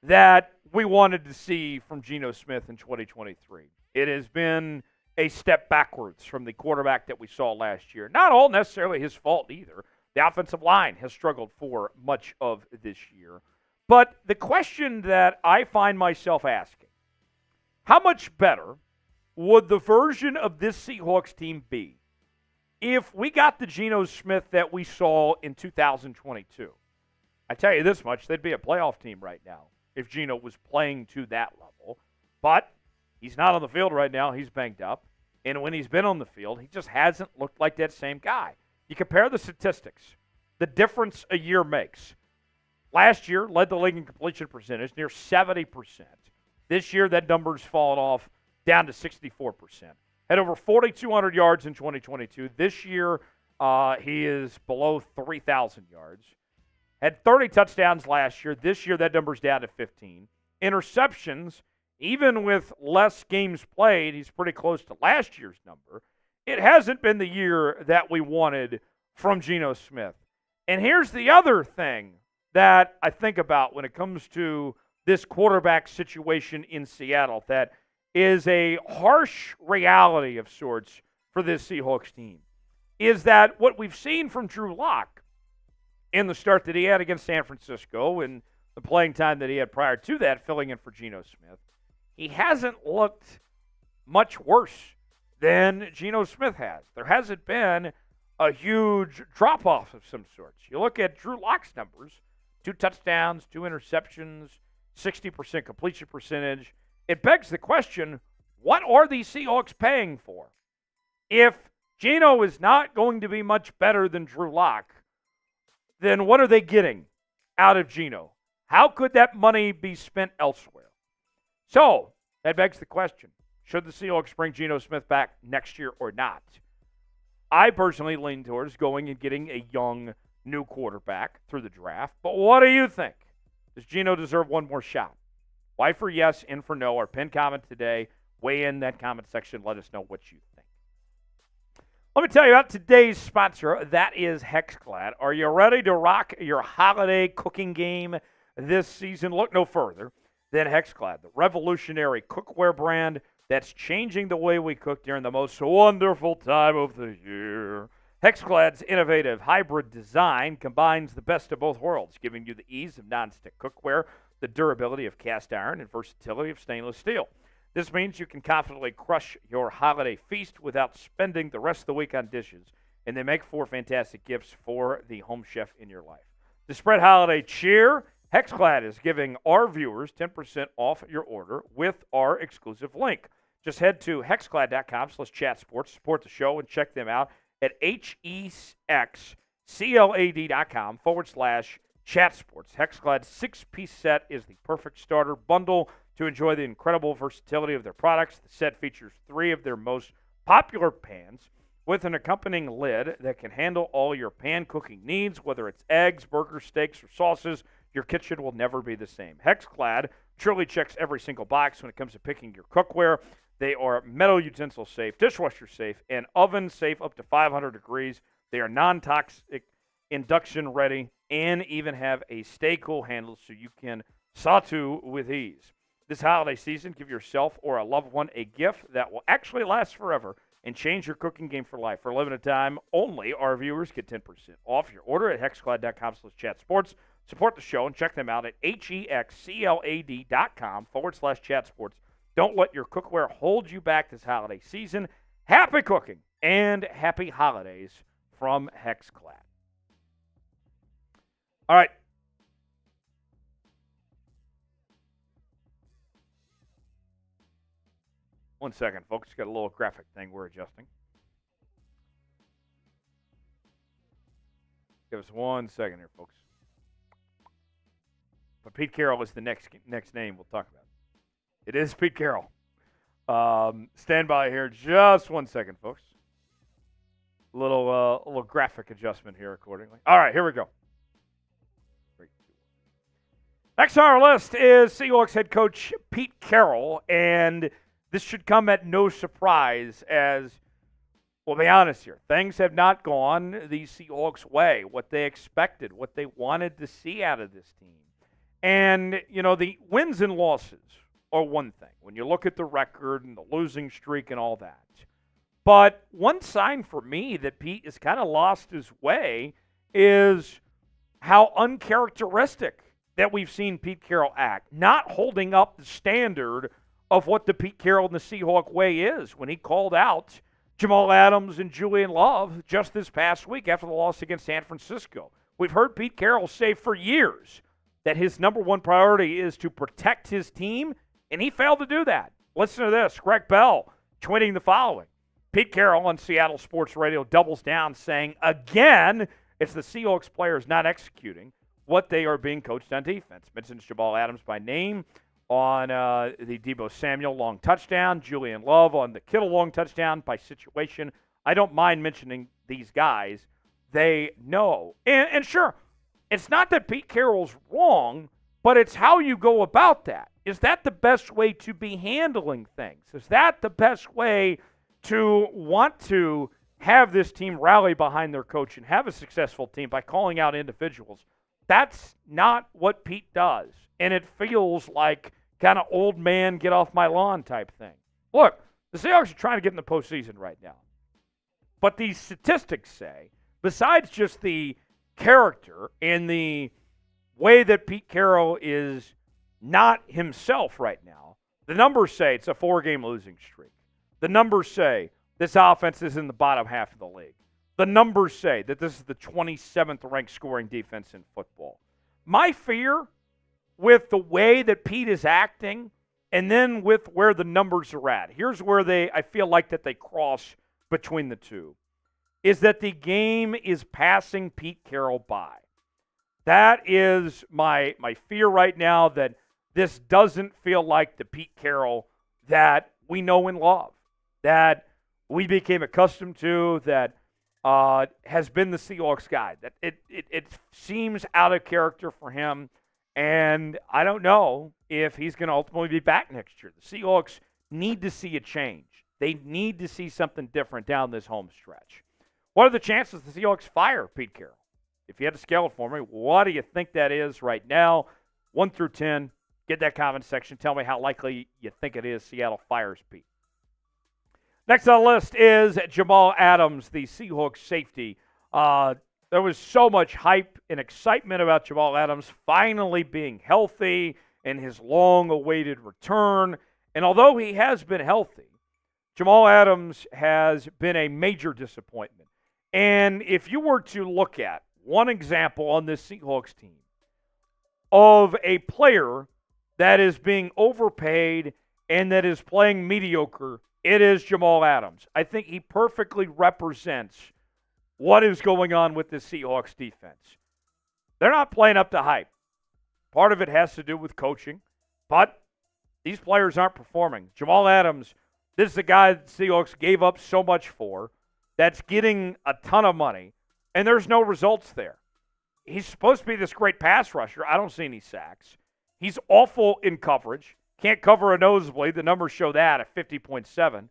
that we wanted to see from Geno Smith in 2023. It has been a step backwards from the quarterback that we saw last year. Not all necessarily his fault either. The offensive line has struggled for much of this year. But the question that I find myself asking, how much better would the version of this Seahawks team be if we got the Geno Smith that we saw in 2022? I tell you this much, they'd be a playoff team right now if Geno was playing to that level. But he's not on the field right now. He's banged up. And when he's been on the field, he just hasn't looked like that same guy. You compare the statistics, the difference a year makes. Last year, led the league in completion percentage, near 70%. This year, that number's fallen off down to 64%. Had over 4,200 yards in 2022. This year, he is below 3,000 yards. Had 30 touchdowns last year. This year, that number's down to 15. Interceptions, even with less games played, he's pretty close to last year's number. It hasn't been the year that we wanted from Geno Smith. And here's the other thing that I think about when it comes to this quarterback situation in Seattle that is a harsh reality of sorts for this Seahawks team, is that what we've seen from Drew Lock in the start that he had against San Francisco and the playing time that he had prior to that, filling in for Geno Smith, he hasn't looked much worse than Geno Smith has. There hasn't been a huge drop-off of some sorts. You look at Drew Lock's numbers, 2 touchdowns, 2 interceptions, 60% completion percentage. It begs the question, what are these Seahawks paying for? If Geno is not going to be much better than Drew Lock, then what are they getting out of Geno? How could that money be spent elsewhere? So, that begs the question, should the Seahawks bring Geno Smith back next year or not? I personally lean towards going and getting a young, new quarterback through the draft. But what do you think? Does Geno deserve one more shot? Y for yes, N for no. Our pinned comment today. Weigh in that comment section. Let us know what you think. Let me tell you about today's sponsor. That is Hexclad. Are you ready to rock your holiday cooking game this season? Look no further than Hexclad, the revolutionary cookware brand that's changing the way we cook during the most wonderful time of the year. Hexclad's innovative hybrid design combines the best of both worlds, giving you the ease of nonstick cookware, the durability of cast iron, and versatility of stainless steel. This means you can confidently crush your holiday feast without spending the rest of the week on dishes, and they make for fantastic gifts for the home chef in your life. To spread holiday cheer, Hexclad is giving our viewers 10% off your order with our exclusive link. Just head to hexclad.com/chatsports, support the show, and check them out at HEX CLAD.com/chat sports. HexClad's 6-piece set is the perfect starter bundle to enjoy the incredible versatility of their products. The set features 3 of their most popular pans with an accompanying lid that can handle all your pan cooking needs, whether it's eggs, burgers, steaks, or sauces. Your kitchen will never be the same. HexClad truly checks every single box when it comes to picking your cookware. They are metal utensil safe, dishwasher safe, and oven safe up to 500 degrees. They are non-toxic, induction ready, and even have a stay cool handle so you can saute with ease. This holiday season, give yourself or a loved one a gift that will actually last forever and change your cooking game for life. For a limited time only, our viewers get 10% off your order at hexclad.com/chatsports. Support the show and check them out at hexclad.com/chatsports. Don't let your cookware hold you back this holiday season. Happy cooking and happy holidays from HexClad. All right. One second, folks. Got a little graphic thing we're adjusting. Give us 1 second here, folks. But Pete Carroll is the next name we'll talk about. It is Pete Carroll. Stand by here just 1 second, folks. A little graphic adjustment here accordingly. All right, here we go. Next on our list is Seahawks head coach Pete Carroll, and this should come at no surprise as, we'll be honest here, things have not gone the Seahawks' way, what they expected, what they wanted to see out of this team. And, you know, the wins and losses are one thing when you look at the record and the losing streak and all that. But one sign for me that Pete has kind of lost his way is how uncharacteristic that we've seen Pete Carroll act, not holding up the standard of what the Pete Carroll and the Seahawk way is when he called out Jamal Adams and Julian Love just this past week after the loss against San Francisco. We've heard Pete Carroll say for years that his number one priority is to protect his team, and he failed to do that. Listen to this. Greg Bell tweeting the following. Pete Carroll on Seattle Sports Radio doubles down, saying, again, it's the Seahawks players not executing what they are being coached on defense. Mentions Jamal Adams by name on the Deebo Samuel long touchdown, Julian Love on the Kittle long touchdown by situation. I don't mind mentioning these guys. They know. And sure, it's not that Pete Carroll's wrong, but it's how you go about that. Is that the best way to be handling things? Is that the best way to want to have this team rally behind their coach and have a successful team by calling out individuals? That's not what Pete does. And it feels like kind of old man, get off my lawn type thing. Look, the Seahawks are trying to get in the postseason right now. But these statistics say, besides just the character and the way that Pete Carroll is not himself right now, the numbers say it's a 4-game losing streak. The numbers say this offense is in the bottom half of the league. The numbers say that this is the 27th ranked scoring defense in football. My fear with the way that Pete is acting and then with where the numbers are at, here's where I feel like that they cross between the two, is that the game is passing Pete Carroll by. That is my fear right now, that this doesn't feel like the Pete Carroll that we know and love, that we became accustomed to, that has been the Seahawks guy. That it seems out of character for him, and I don't know if he's going to ultimately be back next year. The Seahawks need to see a change. They need to see something different down this home stretch. What are the chances the Seahawks fire Pete Carroll? If you had to scale it for me, what do you think that is right now? 1 through 10. Get that comment section. Tell me how likely you think it is Seattle fires Pete. Next on the list is Jamal Adams, the Seahawks safety. There was so much hype and excitement about Jamal Adams finally being healthy and his long-awaited return. And although he has been healthy, Jamal Adams has been a major disappointment. And if you were to look at one example on this Seahawks team of a player that is being overpaid and that is playing mediocre, it is Jamal Adams. I think he perfectly represents what is going on with the Seahawks defense. They're not playing up to hype. Part of it has to do with coaching, but these players aren't performing. Jamal Adams, this is a guy that the Seahawks gave up so much for, that's getting a ton of money, and there's no results there. He's supposed to be this great pass rusher. I don't see any sacks. He's awful in coverage. Can't cover a nosebleed. The numbers show that at 50.7.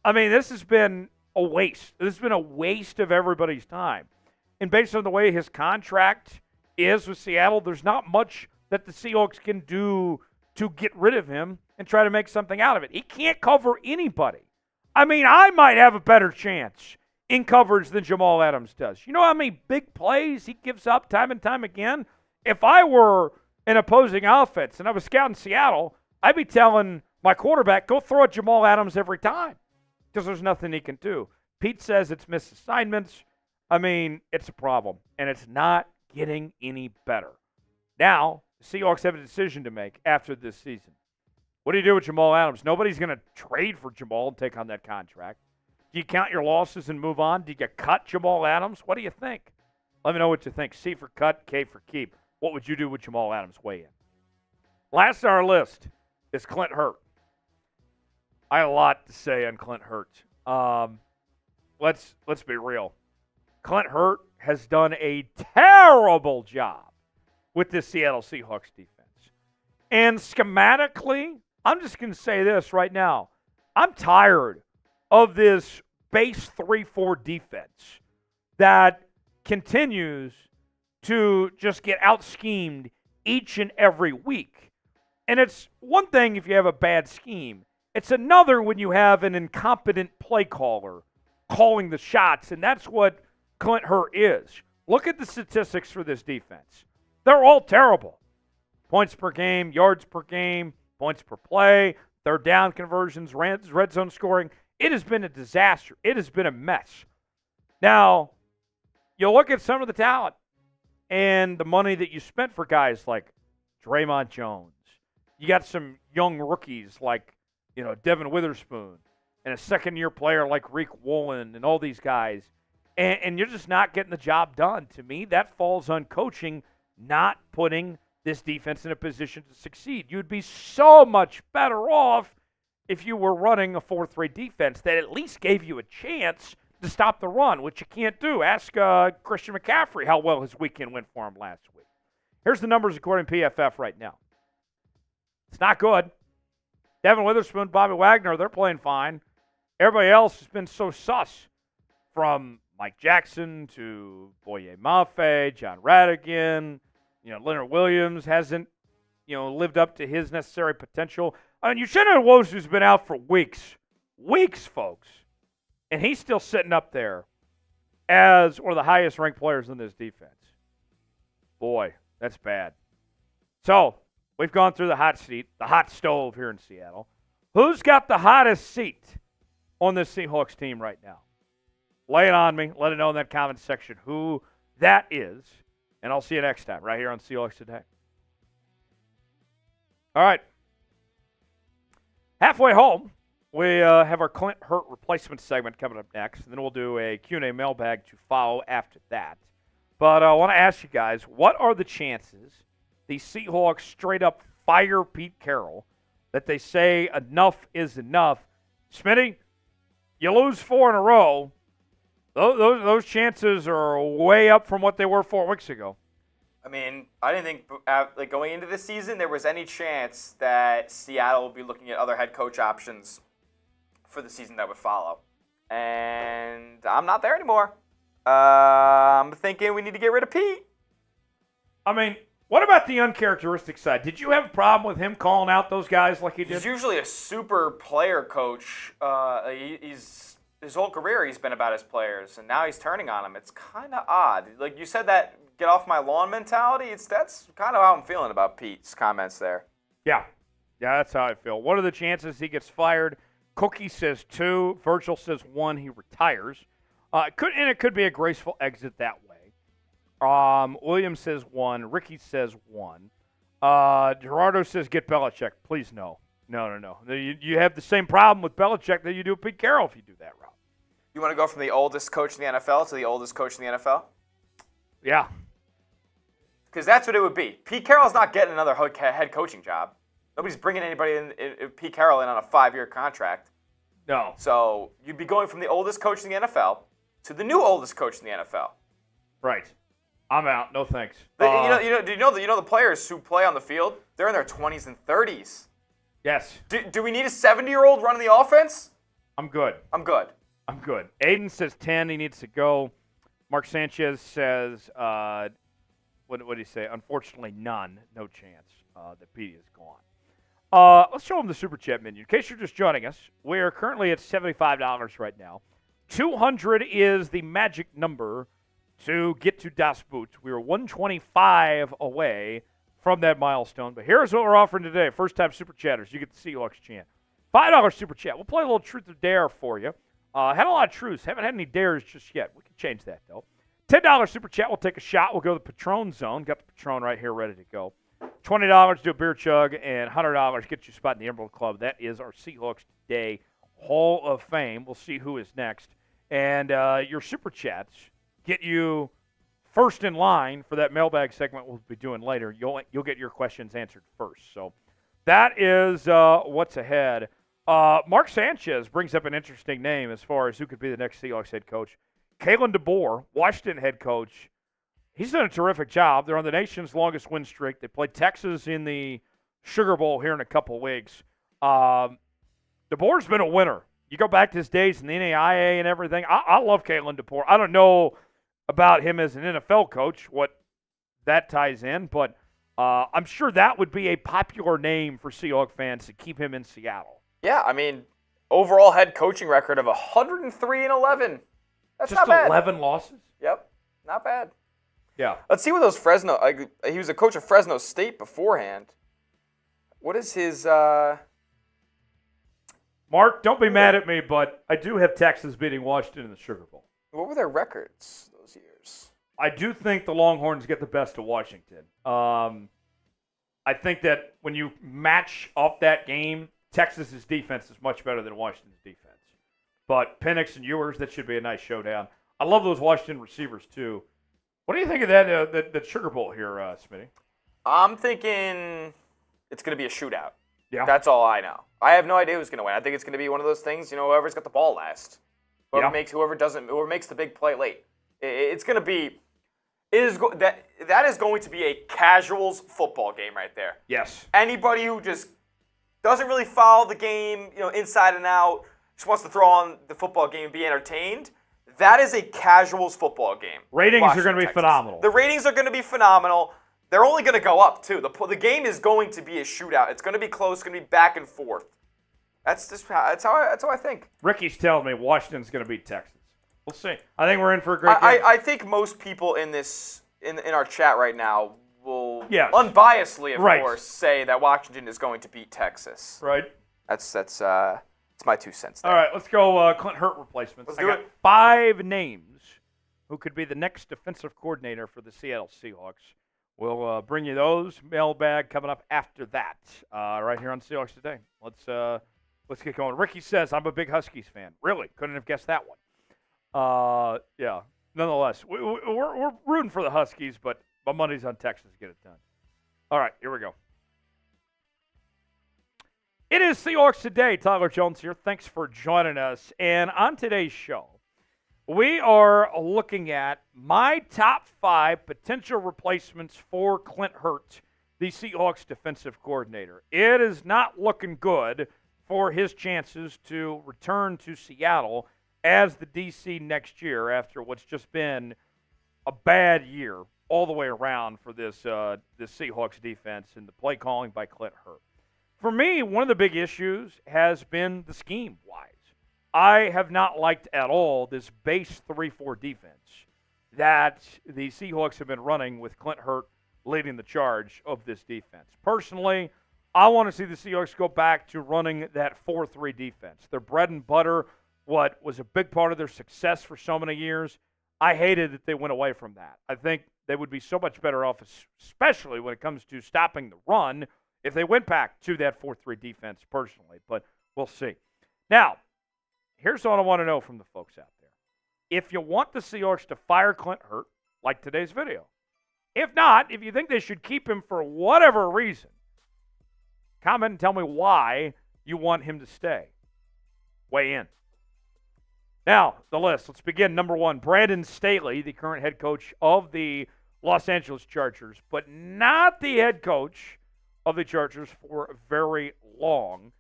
I mean, this has been a waste. This has been a waste of everybody's time. And based on the way his contract is with Seattle, there's not much that the Seahawks can do to get rid of him and try to make something out of it. He can't cover anybody. I mean, I might have a better chance in coverage than Jamal Adams does. You know how many big plays he gives up time and time again? If I were an opposing offense and I was scouting Seattle, I'd be telling my quarterback, go throw at Jamal Adams every time because there's nothing he can do. Pete says it's missed assignments. I mean, it's a problem, and it's not getting any better. Now, the Seahawks have a decision to make after this season. What do you do with Jamal Adams? Nobody's going to trade for Jamal and take on that contract. Do you count your losses and move on? Do you cut Jamal Adams? What do you think? Let me know what you think. C for cut, K for keep. What would you do with Jamal Adams? Weigh in. Last on our list is Clint Hurtt. I had a lot to say on Clint Hurtt. Let's be real. Clint Hurtt has done a terrible job with this Seattle Seahawks defense. And schematically, I'm just going to say this right now. I'm tired of this base 3-4 defense that continues to just get out-schemed each and every week. And it's one thing if you have a bad scheme. It's another when you have an incompetent play caller calling the shots, and that's what Clint Hurtt is. Look at the statistics for this defense. They're all terrible. Points per game, yards per game, points per play, third down conversions, red zone scoring. It has been a disaster. It has been a mess. Now, you look at some of the talent and the money that you spent for guys like Draymond Jones. You got some young rookies like, Devin Witherspoon and a second-year player like Reek Woolen and all these guys. And you're just not getting the job done. To me, that falls on coaching, not putting this defense in a position to succeed. You'd be so much better off if you were running a 4-3 defense that at least gave you a chance to stop the run, which you can't do. Ask Christian McCaffrey how well his weekend went for him last week. Here's the numbers according to PFF right now. It's not good. Devin Witherspoon, Bobby Wagner, they're playing fine. Everybody else has been so sus, from Mike Jackson to Boye Mafe, John Radigan. Leonard Williams hasn't, lived up to his necessary potential. I mean, Uchenna Nwosu's been out for weeks, folks. And he's still sitting up there as one of the highest-ranked players in this defense. Boy, that's bad. So, we've gone through the hot seat, the hot stove here in Seattle. Who's got the hottest seat on this Seahawks team right now? Lay it on me. Let it know in that comment section who that is. And I'll see you next time right here on Seahawks Today. All right. Halfway home, we have our Clint Hurtt replacement segment coming up next. And then we'll do a Q&A mailbag to follow after that. But I want to ask you guys, what are the chances the Seahawks straight up fire Pete Carroll, that they say enough is enough? Smitty, you lose 4 in a row. Those chances are way up from what they were 4 weeks ago. I mean, I didn't think going into this season there was any chance that Seattle would be looking at other head coach options for the season that would follow. And I'm not there anymore. I'm thinking we need to get rid of Pete. I mean, what about the uncharacteristic side? Did you have a problem with him calling out those guys like he did? He's usually a super player coach. His whole career he's been about his players, and now he's turning on them. It's kind of odd. Like you said, that get off my lawn mentality, that's kind of how I'm feeling about Pete's comments there. Yeah, that's how I feel. What are the chances he gets fired? Cookie says 2. Virgil says 1. He retires. It could be a graceful exit that way. William says 1. Ricky says 1. Gerardo says get Belichick. Please no. No. You have the same problem with Belichick that you do with Pete Carroll if you do that route. You want to go from the oldest coach in the NFL to the oldest coach in the NFL? Yeah. Because that's what it would be. Pete Carroll's not getting another head coaching job. Nobody's bringing anybody in Pete Carroll in on a 5-year contract. No. So you'd be going from the oldest coach in the NFL to the new oldest coach in the NFL. Right. I'm out. No thanks. Do you know the players who play on the field? They're in their 20s and 30s. Yes. Do we need a 70-year-old running the offense? I'm good. I'm good. Aiden says 10. He needs to go. Mark Sanchez says, what did he say? Unfortunately, none. No chance that Petey is gone. Let's show him the Super Chat menu. In case you're just joining us, we are currently at $75 right now. 200 is the magic number to get to Das Boot. We are 125 away from that milestone. But here's what we're offering today. First-time Super Chatters, you get the Seahawks chant. $5 Super Chat. We'll play a little Truth or Dare for you. Had a lot of truths. Haven't had any dares just yet. We can change that, though. $10 Super Chat. We'll take a shot. We'll go to the Patron Zone. Got the Patron right here ready to go. $20 do a beer chug, and $100 get you a spot in the Emerald Club. That is our Seahawks Today Hall of Fame. We'll see who is next. And your Super Chats get you first in line for that mailbag segment we'll be doing later. You'll get your questions answered first. So that is what's ahead. Mark Sanchez brings up an interesting name as far as who could be the next Seahawks head coach. Kalen DeBoer, Washington head coach. He's done a terrific job. They're on the nation's longest win streak. They play Texas in the Sugar Bowl here in a couple of weeks. DeBoer's been a winner. You go back to his days in the NAIA and everything. I love Kalen DeBoer. I don't know about him as an NFL coach, what that ties in, but I'm sure that would be a popular name for Seahawks fans to keep him in Seattle. Yeah, I mean, overall head coaching record of 103-11. That's just not bad. 11 losses? Yep, not bad. Yeah. Let's see what those Fresno. He was a coach of Fresno State beforehand. What is his? Mark, don't be mad at me, but I do have Texas beating Washington in the Sugar Bowl. What were their records those years? I do think the Longhorns get the best of Washington. I think that when you match up that game, Texas's defense is much better than Washington's defense. But Penix and Ewers, that should be a nice showdown. I love those Washington receivers, too. What do you think of that Sugar Bowl here, Smitty? I'm thinking it's going to be a shootout. Yeah. That's all I know. I have no idea who's going to win. I think it's going to be one of those things, whoever's got the ball last. Whoever makes the big play late. It's going to be that is going to be a casuals football game right there. Yes. Anybody who just doesn't really follow the game, inside and out, just wants to throw on the football game and be entertained, that is a casuals football game. Ratings are going to be phenomenal. The ratings are going to be phenomenal. They're only going to go up, too. The game is going to be a shootout. It's going to be close. It's going to be back and forth. That's how I think. Ricky's telling me Washington's going to beat Texas. We'll see. I think we're in for a great game. I think most people in our chat right now will unbiasedly, of course, say that Washington is going to beat Texas. Right. That's my 2 cents there. All right, let's go Clint Hurtt replacements. Let's do it. 5 names who could be the next defensive coordinator for the Seattle Seahawks. We'll bring you those. Mailbag coming up after that, right here on Seahawks Today. Let's get going. Ricky says, I'm a big Huskies fan. Really? Couldn't have guessed that one. Yeah. Nonetheless, we're rooting for the Huskies, but my money's on Texas to get it done. All right, here we go. It is Seahawks Today. Tyler Jones here. Thanks for joining us. And on today's show, we are looking at my top 5 potential replacements for Clint Hurtt, the Seahawks defensive coordinator. It is not looking good for his chances to return to Seattle as the DC next year after what's just been a bad year all the way around for this Seahawks defense and the play calling by Clint Hurtt. For me, one of the big issues has been the scheme-wise. I have not liked at all this base 3-4 defense that the Seahawks have been running with Clint Hurtt leading the charge of this defense. Personally, I want to see the Seahawks go back to running that 4-3 defense. Their bread and butter, what was a big part of their success for so many years, I hated that they went away from that. I think they would be so much better off, especially when it comes to stopping the run, if they went back to that 4-3 defense personally. But we'll see. Now, here's what I want to know from the folks out there. if you want the Seahawks to fire Clint Hurtt, like today's video. If not, if you think they should keep him for whatever reason, comment and tell me why you want him to stay. Weigh in. Now, the list. Let's begin. Number 1, Brandon Staley, the current head coach of the Los Angeles Chargers, but not the head coach of the Chargers for very long.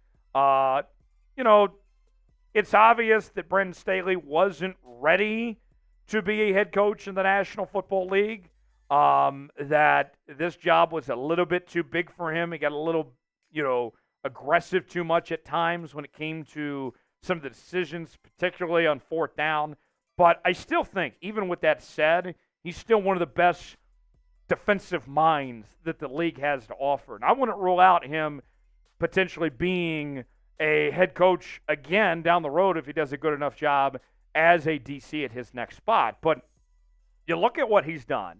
It's obvious that Brandon Staley wasn't ready to be a head coach in the National Football League, that this job was a little bit too big for him. He got a little, aggressive too much at times when it came to some of the decisions, particularly on 4th down. But I still think, even with that said, he's still one of the best defensive minds that the league has to offer. And I wouldn't rule out him potentially being a head coach again down the road if he does a good enough job as a DC at his next spot. But you look at what he's done.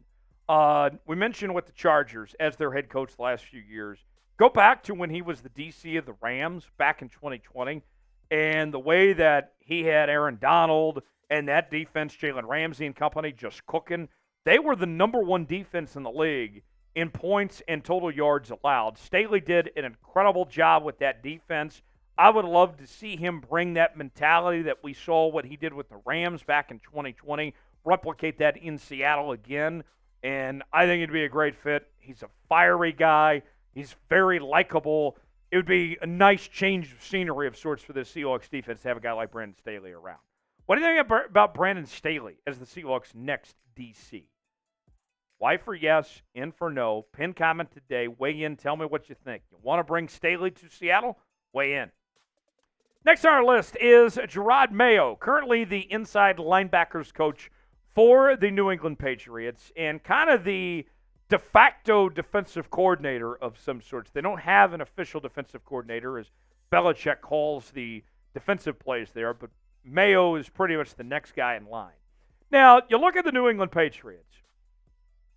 We mentioned with the Chargers as their head coach the last few years. Go back to when he was the DC of the Rams back in 2020, and the way that he had Aaron Donald and that defense, Jalen Ramsey and company, just cooking. They were the number 1 defense in the league in points and total yards allowed. Staley did an incredible job with that defense. I would love to see him bring that mentality that we saw what he did with the Rams back in 2020, replicate that in Seattle again, and I think it'd be a great fit. He's a fiery guy. He's very likable. It would be a nice change of scenery of sorts for the Seahawks defense to have a guy like Brandon Staley around. What do you think about Brandon Staley as the Seahawks' next DC? Y for yes, N for no. Pin comment today. Weigh in. Tell me what you think. You want to bring Staley to Seattle? Weigh in. Next on our list is Jerod Mayo, currently the inside linebackers coach for the New England Patriots and kind of the de facto defensive coordinator of some sorts. They don't have an official defensive coordinator, as Belichick calls the defensive plays there, but Mayo is pretty much the next guy in line. Now, you look at the New England Patriots.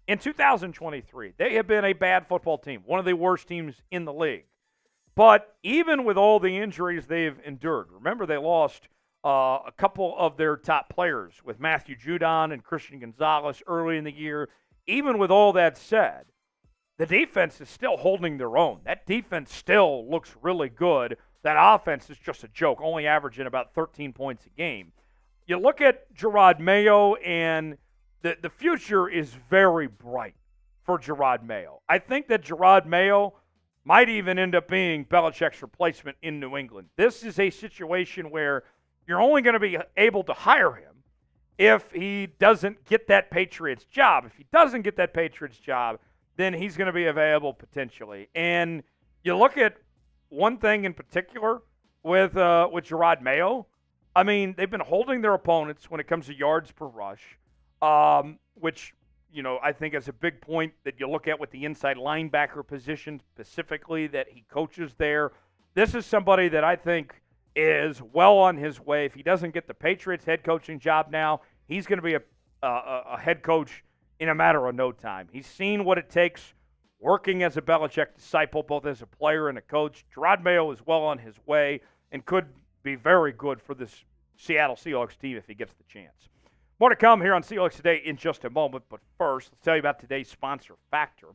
In 2023, they have been a bad football team, one of the worst teams in the league. But even with all the injuries they've endured, remember they lost a couple of their top players with Matthew Judon and Christian Gonzalez early in the year. Even with all that said, the defense is still holding their own. That defense still looks really good. That offense is just a joke, only averaging about 13 points a game. You look at Jerod Mayo, and the future is very bright for Jerod Mayo. I think that Jerod Mayo might even end up being Belichick's replacement in New England. This is a situation where you're only going to be able to hire him if he doesn't get that Patriots job. If he doesn't get that Patriots job, then he's going to be available potentially. And you look at one thing in particular with Jerod Mayo. I mean, they've been holding their opponents when it comes to yards per rush, which, I think is a big point that you look at with the inside linebacker position specifically that he coaches there. This is somebody that I think is well on his way. If he doesn't get the Patriots head coaching job now, he's going to be a head coach in a matter of no time. He's seen what it takes working as a Belichick disciple, both as a player and a coach. Jerod Mayo is well on his way and could be very good for this Seattle Seahawks team if he gets the chance. More to come here on Seahawks Today in just a moment, but first, let's tell you about today's sponsor, Factor.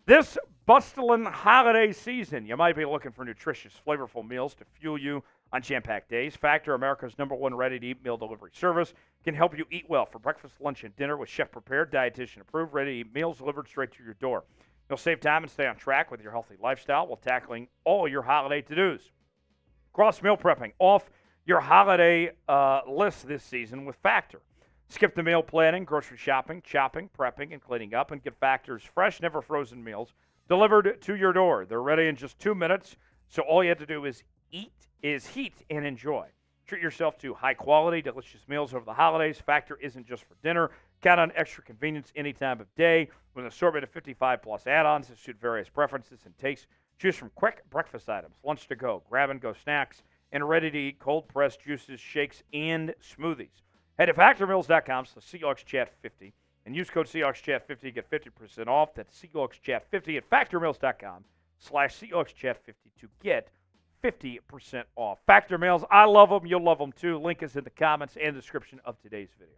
This bustling holiday season, you might be looking for nutritious, flavorful meals to fuel you on jam-packed days. Factor, America's #1 ready-to-eat meal delivery service, can help you eat well for breakfast, lunch, and dinner with chef-prepared, dietitian-approved, ready-to-eat meals delivered straight to your door. You'll save time and stay on track with your healthy lifestyle while tackling all your holiday to-dos. Cross meal prepping off your holiday list this season with Factor. Skip the meal planning, grocery shopping, chopping, prepping, and cleaning up, and get Factor's fresh, never frozen meals delivered to your door. They're ready in just 2 minutes, so all you have to do is heat and enjoy. Treat yourself to high-quality, delicious meals over the holidays. Factor isn't just for dinner. Count on extra convenience any time of day with an assortment of 55-plus add-ons that suit various preferences and tastes. Choose from quick breakfast items, lunch to go, grab-and-go snacks, and ready-to-eat cold-pressed juices, shakes, and smoothies. Head to factormeals.com/SeahawksChat50 and use code SeahawksChat50 to get 50% off. That's SeahawksChat50 at factormeals.com/SeahawksChat50 to get 50% off. Factor Mails, I love them. You'll love them too. Link is in the comments and description of today's video.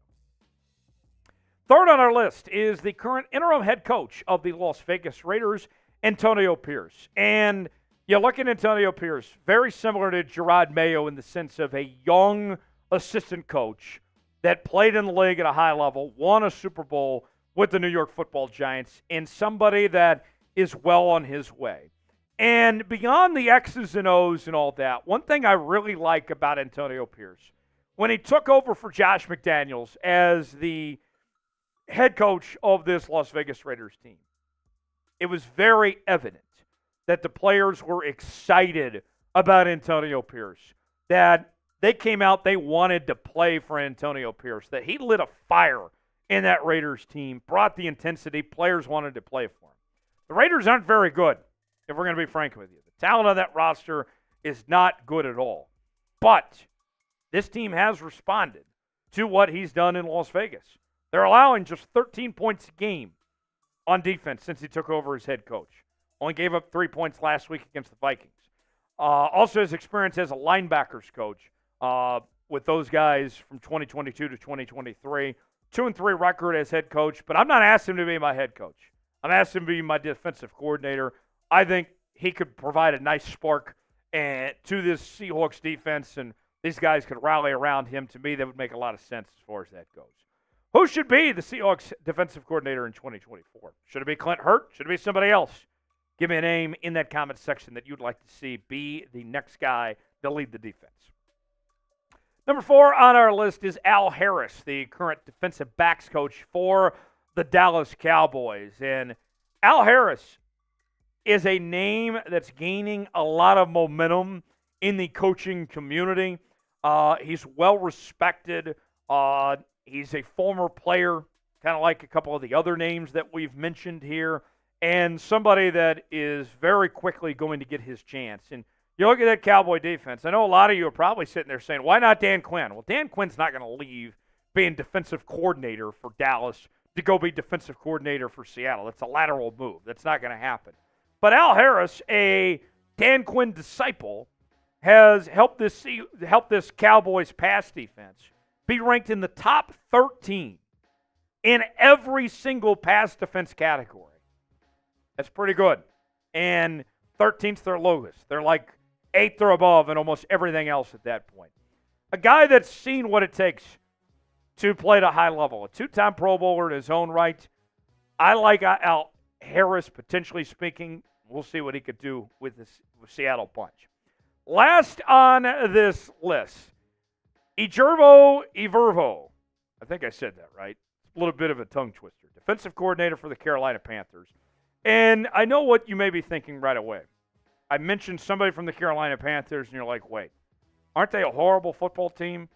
Third on our list is the current interim head coach of the Las Vegas Raiders, Antonio Pierce. And you look at Antonio Pierce, very similar to Jerod Mayo in the sense of a young assistant coach that played in the league at a high level, won a Super Bowl with the New York Football Giants, and somebody that is well on his way. And beyond the X's and O's and all that, one thing I really like about Antonio Pierce, when he took over for Josh McDaniels as the head coach of this Las Vegas Raiders team, it was very evident that the players were excited about Antonio Pierce, that they came out, they wanted to play for Antonio Pierce, that he lit a fire in that Raiders team, brought the intensity, players wanted to play for him. The Raiders aren't very good, if we're going to be frank with you. The talent of that roster is not good at all. But this team has responded to what he's done in Las Vegas. They're allowing just 13 points a game on defense since he took over as head coach. Only gave up 3 points last week against the Vikings. Also his experience as a linebackers coach with those guys from 2022 to 2023. 2-3 record as head coach, but I'm not asking him to be my head coach. I'm asking him to be my defensive coordinator. I think he could provide a nice spark to this Seahawks defense, and these guys could rally around him. To me, that would make a lot of sense as far as that goes. Who should be the Seahawks defensive coordinator in 2024? Should it be Clint Hurtt? Should it be somebody else? Give me a name in that comment section that you'd like to see be the next guy to lead the defense. Number 4 on our list is Al Harris, the current defensive backs coach for the Dallas Cowboys. And Al Harris is a name that's gaining a lot of momentum in the coaching community. He's well respected. He's a former player, kind of like a couple of the other names that we've mentioned here, and somebody that is very quickly going to get his chance. And you look at that Cowboy defense, I know a lot of you are probably sitting there saying, why not Dan Quinn? Well, Dan Quinn's not going to leave being defensive coordinator for Dallas to go be defensive coordinator for Seattle. That's a lateral move. That's not going to happen. But Al Harris, a Dan Quinn disciple, has helped this Cowboys pass defense be ranked in the top 13 in every single pass defense category. That's pretty good. And 13th their lowest. They're like 8th or above and almost everything else at that point. A guy that's seen what it takes to play at a high level. A 2-time Pro Bowler in his own right. I like Al Harris, potentially speaking. We'll see what he could do with this Seattle bunch. Last on this list, Evervo. I think I said that right. A little bit of a tongue twister. Defensive coordinator for the Carolina Panthers. And I know what you may be thinking right away. I mentioned somebody from the Carolina Panthers, and you're like, wait, aren't they a horrible football team?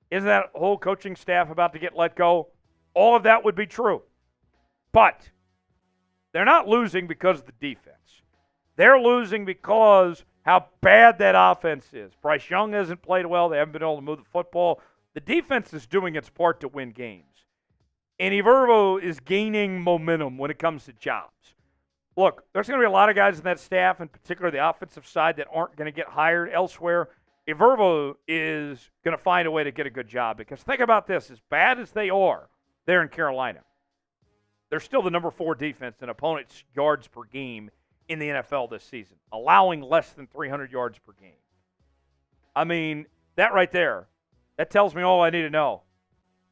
Isn't that whole coaching staff about to get let go? All of that would be true. But they're not losing because of the defense. They're losing because how bad that offense is. Bryce Young hasn't played well. They haven't been able to move the football. The defense is doing its part to win games. And Evervo is gaining momentum when it comes to jobs. Look, there's going to be a lot of guys in that staff, in particular the offensive side, that aren't going to get hired elsewhere. Evervo is going to find a way to get a good job because think about this. As bad as they are there in Carolina, they're still the number 4 defense in opponents' yards per game in the NFL this season, allowing less than 300 yards per game. I mean, that right there, that tells me all I need to know.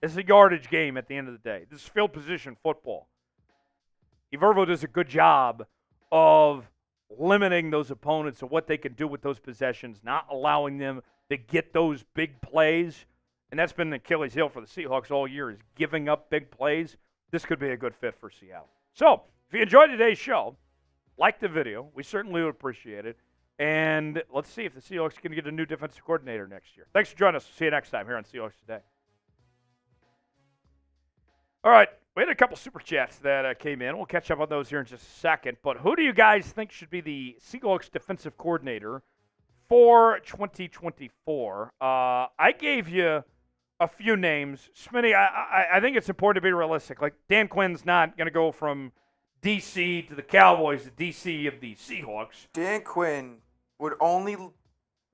This is a yardage game at the end of the day. This is field position football. Evervo does a good job of limiting those opponents and what they can do with those possessions, not allowing them to get those big plays. And that's been the Achilles heel for the Seahawks all year, is giving up big plays. This could be a good fit for Seattle. So, if you enjoyed today's show, like the video. We certainly would appreciate it. And let's see if the Seahawks can get a new defensive coordinator next year. Thanks for joining us. See you next time here on Seahawks Today. All right. We had a couple super chats that came in. We'll catch up on those here in just a second. But who do you guys think should be the Seahawks defensive coordinator for 2024? I gave you a few names. Smitty, I think it's important to be realistic. Like, Dan Quinn's not going to go from D.C. to the Cowboys to D.C. of the Seahawks. Dan Quinn would only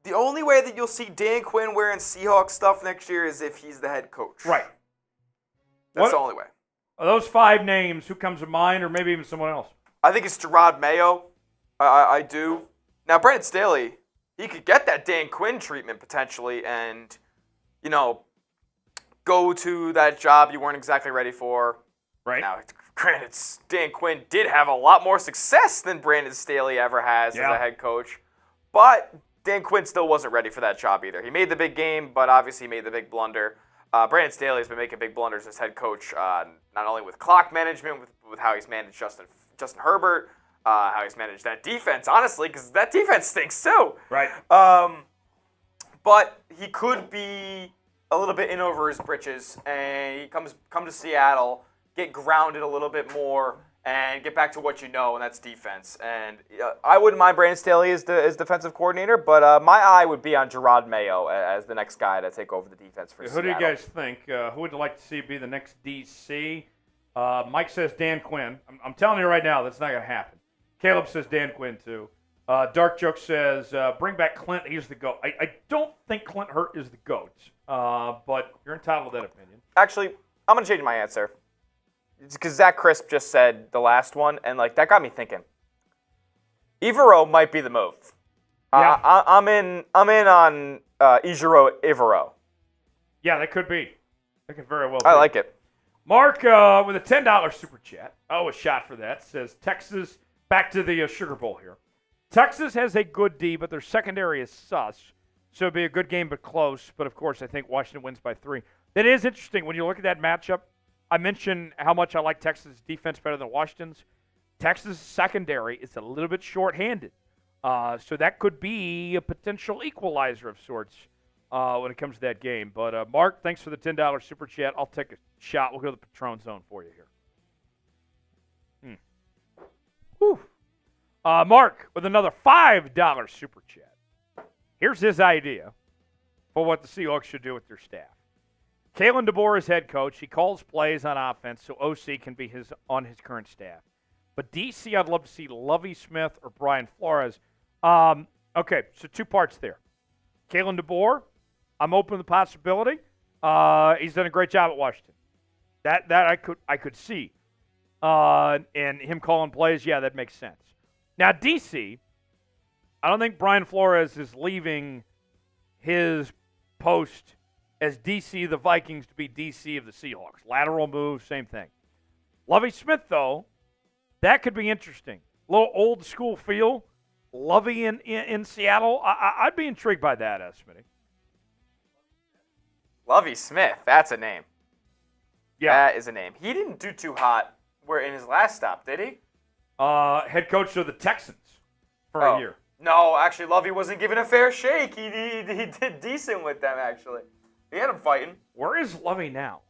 The only way that you'll see Dan Quinn wearing Seahawks stuff next year is if he's the head coach. Right. That's the only way. Are those 5 names? Who comes to mind, or maybe even someone else? I think it's Jerod Mayo. I do. Now, Brandon Staley, he could get that Dan Quinn treatment potentially and, go to that job you weren't exactly ready for. Right. Now, granted, Dan Quinn did have a lot more success than Brandon Staley ever has as a head coach, but Dan Quinn still wasn't ready for that job either. He made the big game, but obviously he made the big blunder. Brandon Staley has been making big blunders as head coach, not only with clock management, with how he's managed Justin Herbert, how he's managed that defense, honestly, because that defense stinks too. Right. But he could be a little bit in over his britches, and he come to Seattle, get grounded a little bit more, and get back to what you know, and that's defense. And I wouldn't mind Brandon Staley as defensive coordinator, but my eye would be on Jerod Mayo as the next guy to take over the defense for Seattle. Who do you guys think? Who would you like to see be the next DC? Mike says Dan Quinn. I'm telling you right now, that's not going to happen. Caleb says Dan Quinn, too. Dark Joke says, bring back Clint. He's the GOAT. I don't think Clint Hurtt is the GOAT, but you're entitled to that opinion. Actually, I'm going to change my answer. It's because Zach Crisp just said the last one, and that got me thinking. Evero might be the move. Yeah. I'm in on Evero. Yeah, that could be. That could very well be. I like it. Mark with a $10 super chat. Oh, a shot for that. Says Texas, back to the Sugar Bowl here. Texas has a good D, but their secondary is sus. So it'll be a good game, but close. But, of course, I think Washington wins by 3. That is interesting. When you look at that matchup, I mentioned how much I like Texas' defense better than Washington's. Texas' secondary is a little bit short-handed. So that could be a potential equalizer of sorts when it comes to that game. But, Mark, thanks for the $10 super chat. I'll take a shot. We'll go to the Patron Zone for you here. Whew. Mark with another $5 super chat. Here's his idea for what the Seahawks should do with their staff. Kalen DeBoer is head coach. He calls plays on offense so OC can be on his current staff. But DC, I'd love to see Lovie Smith or Brian Flores. Okay, so 2 parts there. Kalen DeBoer, I'm open to the possibility. He's done a great job at Washington. That I could see. And him calling plays, yeah, that makes sense. Now, DC, I don't think Brian Flores is leaving his post as DC of the Vikings to be DC of the Seahawks. Lateral move, same thing. Lovie Smith, though, that could be interesting. A little old school feel. Lovie in Seattle. I'd be intrigued by that, Smitty. Lovie Smith, that's a name. Yeah. That is a name. He didn't do too hot in his last stop, did he? Head coach of the Texans for a year. No, actually, Lovie wasn't given a fair shake. He did decent with them, actually. He had him fighting. Where is Lovie now?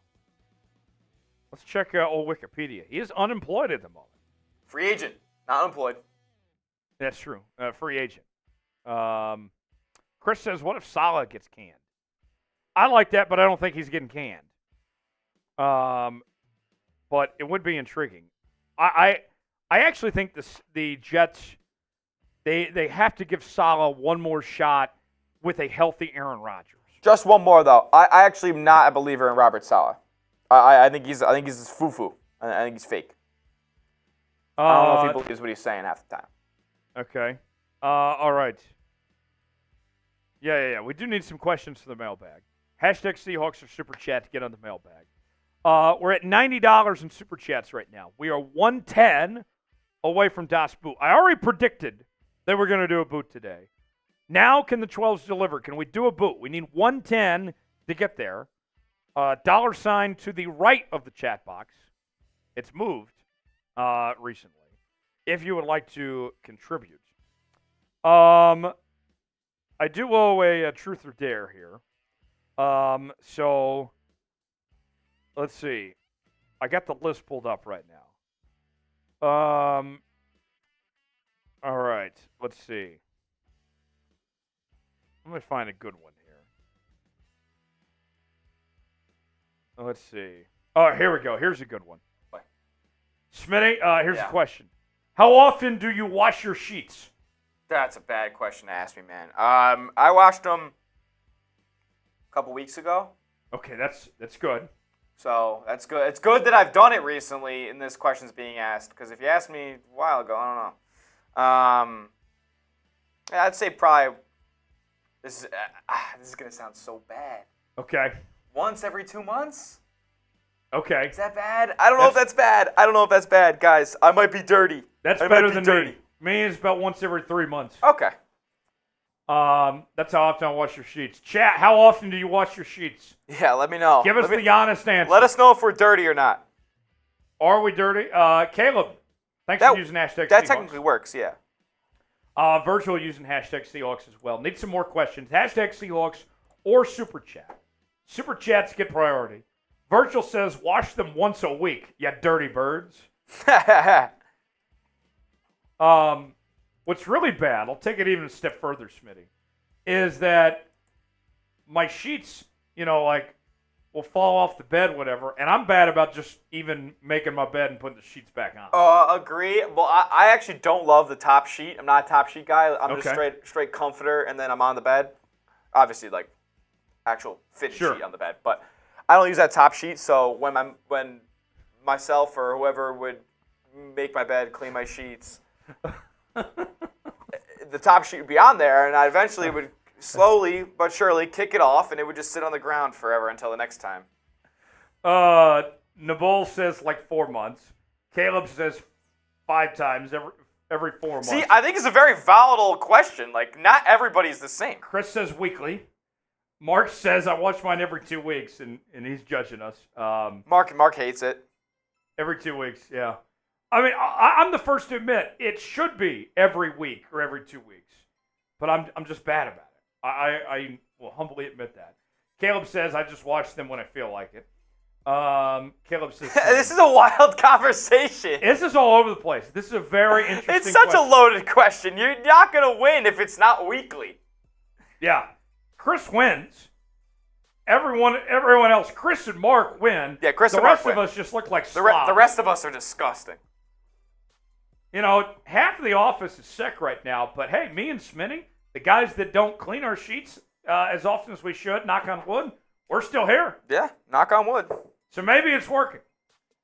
Let's check old Wikipedia. He is unemployed at the moment. Free agent, not unemployed. That's true. Free agent. Chris says, what if Salah gets canned? I like that, but I don't think he's getting canned. But it would be intriguing. I actually think the Jets, they have to give Salah one more shot with a healthy Aaron Rodgers. Just one more, though. I actually am not a believer in Robert Saleh. I think he's foo-foo. I think he's fake. I don't know if he believes what he's saying half the time. Okay. All right. Yeah. We do need some questions for the mailbag. Hashtag Seahawks or Super Chat to get on the mailbag. We're at $90 in Super Chats right now. We are 110 away from Das Boot. I already predicted that we're going to do a boot today. Now can the 12s deliver? Can we do a boot? We need 110 to get there. $sign to the right of the chat box. It's moved recently. If you would like to contribute. I do owe a truth or dare here. So let's see. I got the list pulled up right now. All right. Let's see. Let me find a good one here. Let's see. Oh, here we go. Here's a good one. Smitty, here's a question. How often do you wash your sheets? That's a bad question to ask me, man. I watched them a couple weeks ago. Okay, that's good. So that's good. It's good that I've done it recently and this question's being asked. Because if you asked me a while ago, I don't know. Yeah, I'd say probably this is gonna sound so bad. Okay. Once every 2 months? Okay. Is that bad? I don't know if that's bad. I don't know if that's bad, guys. I might be dirty. That's better than me. Me is about once every 3 months. Okay. That's how often I wash your sheets. Chat, how often do you wash your sheets? Yeah, let me know. Give us the honest answer. Let us know if we're dirty or not. Are we dirty? Caleb, thanks for using hashtag That Seahawks. technically works, yeah. Virtual using hashtag Seahawks as well. Need some more questions. Hashtag Seahawks or Super Chat. Super Chats get priority. Virtual says, wash them once a week, you dirty birds. What's really bad, I'll take it even a step further, Smitty, is that my sheets, will fall off the bed, whatever, and I'm bad about just even making my bed and putting the sheets back on. Agree. Well, I actually don't love the top sheet. I'm not a top sheet guy. I'm just straight comforter, and then I'm on the bed. Obviously, like, actual fitted sheet on the bed. But I don't use that top sheet, so when myself or whoever would make my bed, clean my sheets, the top sheet would be on there, and I eventually would slowly but surely kick it off, and it would just sit on the ground forever until the next time. Nabol says like 4 months. Caleb says 5 times every 4 months. See, I think it's a very volatile question. Like, not everybody's the same. Chris says weekly. Mark says I watch mine every 2 weeks, and he's judging us. Mark hates it. Every 2 weeks, yeah. I mean, I'm the first to admit it should be every week or every 2 weeks, but I'm just bad about it. I will humbly admit that. Caleb says I just watch them when I feel like it. Caleb says this is a wild conversation. This is all over the place. This is a very interesting It's such question. a loaded question. You're not going to win if it's not weekly. Yeah. Chris wins. Everyone else, Chris and Mark win. Yeah, Chris and The Mark rest of win. us just look like slobs. The rest of us are disgusting. Half of the office is sick right now, but hey, me and Smitty, the guys that don't clean our sheets as often as we should, knock on wood, we're still here. Yeah, knock on wood. So maybe it's working.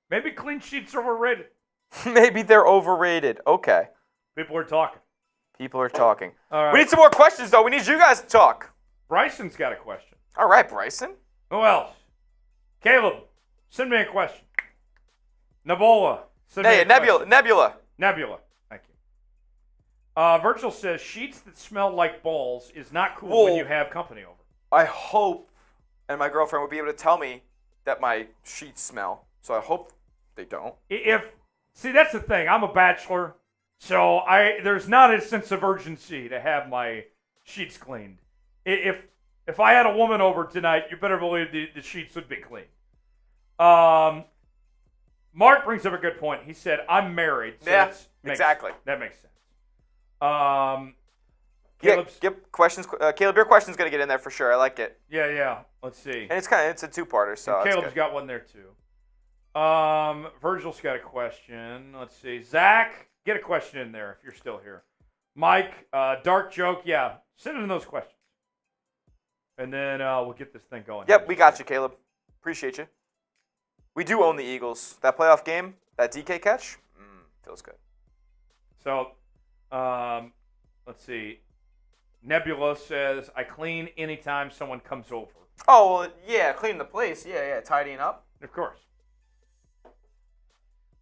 Maybe clean sheets are overrated. Maybe they're overrated. Okay. People are talking. All right. We need some more questions, though. We need you guys to talk. Bryson's got a question. All right, Bryson. Who else? Caleb, send me a question. Nebola, send me a question. Nebula. Thank you. Virgil says, sheets that smell like balls is not cool when you have company over. I hope, and my girlfriend would be able to tell me that my sheets smell, so I hope they don't. See, that's the thing. I'm a bachelor, so there's not a sense of urgency to have my sheets cleaned. If I had a woman over tonight, you better believe the sheets would be clean. Mark brings up a good point. He said, I'm married. So yeah, exactly. That makes sense. Caleb, your question's going to get in there for sure. I like it. Yeah. Let's see. And it's a two-parter, so Caleb's got one there, too. Virgil's got a question. Let's see. Zach, get a question in there if you're still here. Mike, dark joke. Yeah, send in those questions. And then we'll get this thing going. Yep, we got you, Caleb. Appreciate you. We do own the Eagles. That playoff game, that DK catch, feels good. So, let's see. Nebula says, I clean anytime someone comes over. Oh, well, yeah, cleaning the place. Yeah, tidying up. Of course.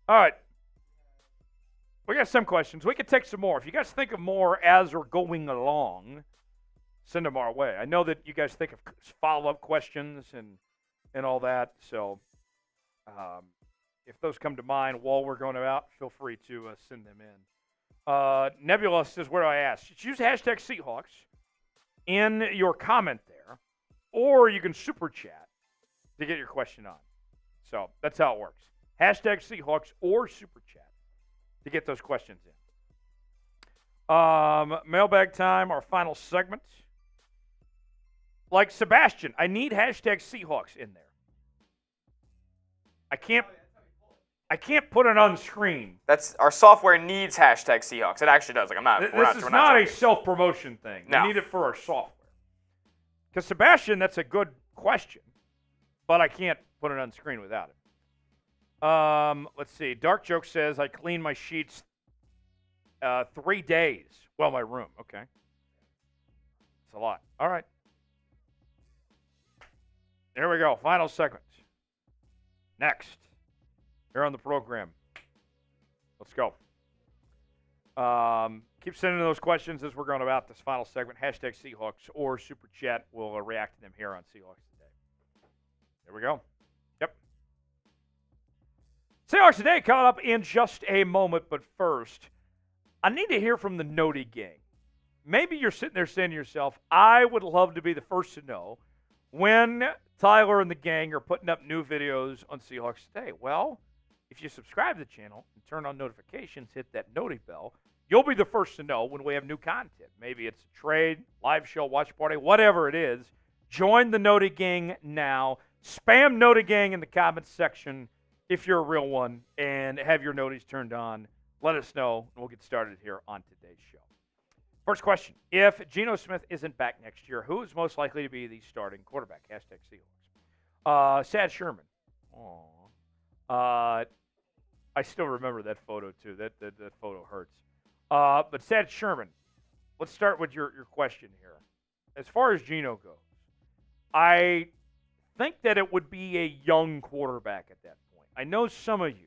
All right. We got some questions. We could take some more. If you guys think of more as we're going along, send them our way. I know that you guys think of follow-up questions and all that. So if those come to mind while we're going out, feel free to send them in. Nebula says, where do I ask? Just use hashtag Seahawks in your comment there, or you can super chat to get your question on. So that's how it works. Hashtag Seahawks or super chat to get those questions in. Mailbag time, our final segment. Like Sebastian, I need hashtag Seahawks in there. I I can't put it on screen. That's our software needs hashtag Seahawks. It actually does. Like I'm not. This is not a self-promotion thing. No. We need it for our software. Because Sebastian, that's a good question, but I can't put it on screen without it. Let's see. Dark Joke says I clean my sheets 3 days. Well, my room. Okay. It's a lot. All right. There we go. Final segment. Next. Here on the program. Let's go. Keep sending those questions as we're going about this final segment. Hashtag Seahawks or Super Chat. We'll react to them here on Seahawks Today. There we go. Yep. Seahawks Today coming up in just a moment, but first, I need to hear from the Noti gang. Maybe you're sitting there saying to yourself, I would love to be the first to know when Tyler and the gang are putting up new videos on Seahawks Today. Well, if you subscribe to the channel and turn on notifications, hit that Noti bell, you'll be the first to know when we have new content. Maybe it's a trade, live show, watch party, whatever it is. Join the Noti gang now. Spam Noti gang in the comments section if you're a real one and have your noties turned on. Let us know, and we'll get started here on today's show. First question. If Geno Smith isn't back next year, who is most likely to be the starting quarterback? Hashtag Seahawks. Sad Sherman. Aww. I still remember that photo, too. That photo hurts. But Sad Sherman, let's start with your question here. As far as Geno goes, I think that it would be a young quarterback at that point. I know some of you